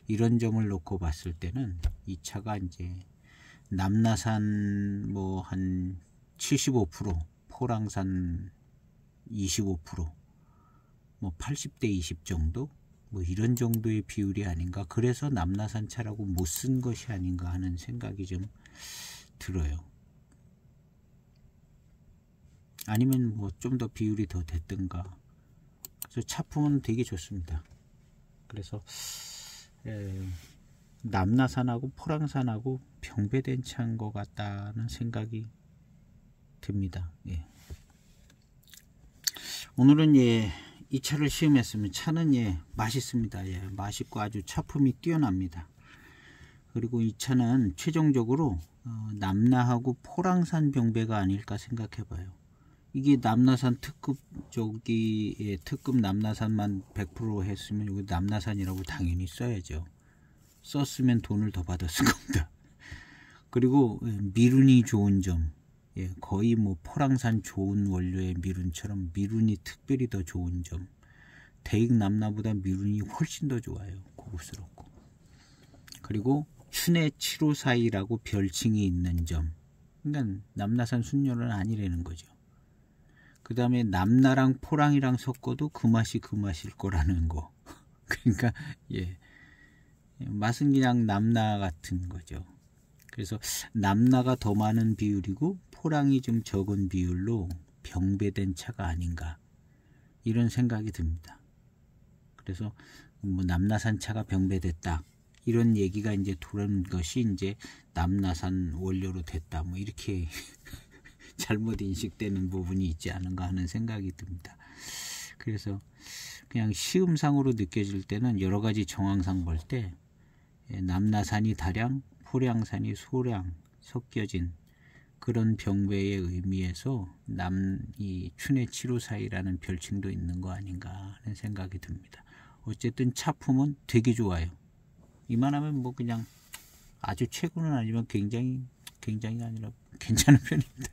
이런 점을 놓고 봤을 때는 이 차가 이제 남나산 뭐 한 75%, 포랑산 25%, 뭐 80대 20 정도, 뭐 이런 정도의 비율이 아닌가. 그래서 남나산 차라고 못 쓴 것이 아닌가 하는 생각이 좀 들어요. 아니면 뭐 좀 더 비율이 더 됐든가. 그래서 차품은 되게 좋습니다. 그래서 남나산하고 포랑산하고 병배된 차인 것 같다는 생각이 듭니다. 오늘은 이 차를 시음했으면, 차는 맛있습니다. 맛있고 아주 차품이 뛰어납니다. 그리고 이 차는 최종적으로 남나하고 포랑산 병배가 아닐까 생각해 봐요. 이게 남나산 특급 특급 남나산만 100% 했으면 여기 남나산이라고 당연히 써야죠. 썼으면 돈을 더 받았을 겁니다. 그리고 미룬이 좋은 점, 거의 뭐 포랑산 좋은 원료의 미룬처럼 미룬이 특별히 더 좋은 점, 대익 남나보다 미룬이 훨씬 더 좋아요. 고급스럽고. 그리고 춘의 754이라고 별칭이 있는 점, 그러니까 남나산 순녀는 아니라는 거죠. 그 다음에 남나랑 포랑이랑 섞어도 그 맛이 그 맛일 거라는 거. 그러니까 맛은 그냥 남나 같은 거죠. 그래서 남나가 더 많은 비율이고 포랑이 좀 적은 비율로 병배된 차가 아닌가, 이런 생각이 듭니다. 그래서 뭐 남나산 차가 병배됐다, 이런 얘기가 이제 돌아오는 것이 이제 남나산 원료로 됐다, 뭐 이렇게 잘못 인식되는 부분이 있지 않은가 하는 생각이 듭니다. 그래서 그냥 시음상으로 느껴질 때는 여러 가지 정황상 볼 때 남나산이 다량, 포량산이 소량 섞여진 그런 병배의 의미에서 이 춘의 754이라는 별칭도 있는 거 아닌가 하는 생각이 듭니다. 어쨌든 차품은 되게 좋아요. 이만하면 뭐 그냥 아주 최고는 아니지만 굉장히 아니라 괜찮은 편입니다.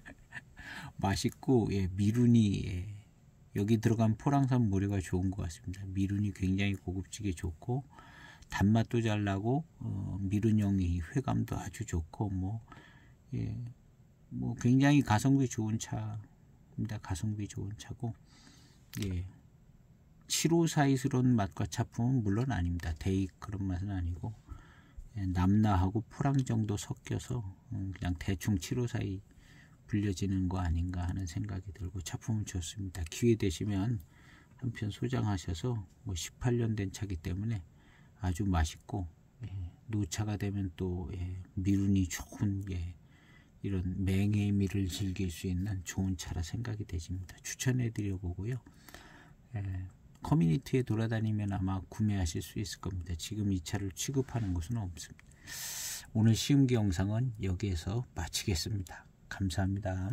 맛있고 미룬이 여기 들어간 포랑산 모래가 좋은 것 같습니다. 미룬이 굉장히 고급지게 좋고 단맛도 잘 나고 미룬형이 회감도 아주 좋고 뭐 굉장히 가성비 좋은 차입니다. 가성비 좋은 차고 754스러운 맛과 차품은 물론 아닙니다. 대익 그런 맛은 아니고 남나하고 포랑 정도 섞여서 그냥 대충 754 불려지는 거 아닌가 하는 생각이 들고 차품은 좋습니다. 기회 되시면 한 편 소장하셔서 18년 된 차기 때문에 아주 맛있고 노차가 되면 또 미룬이 좋은 이런 맹의 미를 즐길 수 있는 좋은 차라 생각이 되십니다. 추천해 드려 보고요. 커뮤니티에 돌아다니면 아마 구매하실 수 있을 겁니다. 지금 이 차를 취급하는 곳은 없습니다. 오늘 시음기 영상은 여기에서 마치겠습니다. 감사합니다.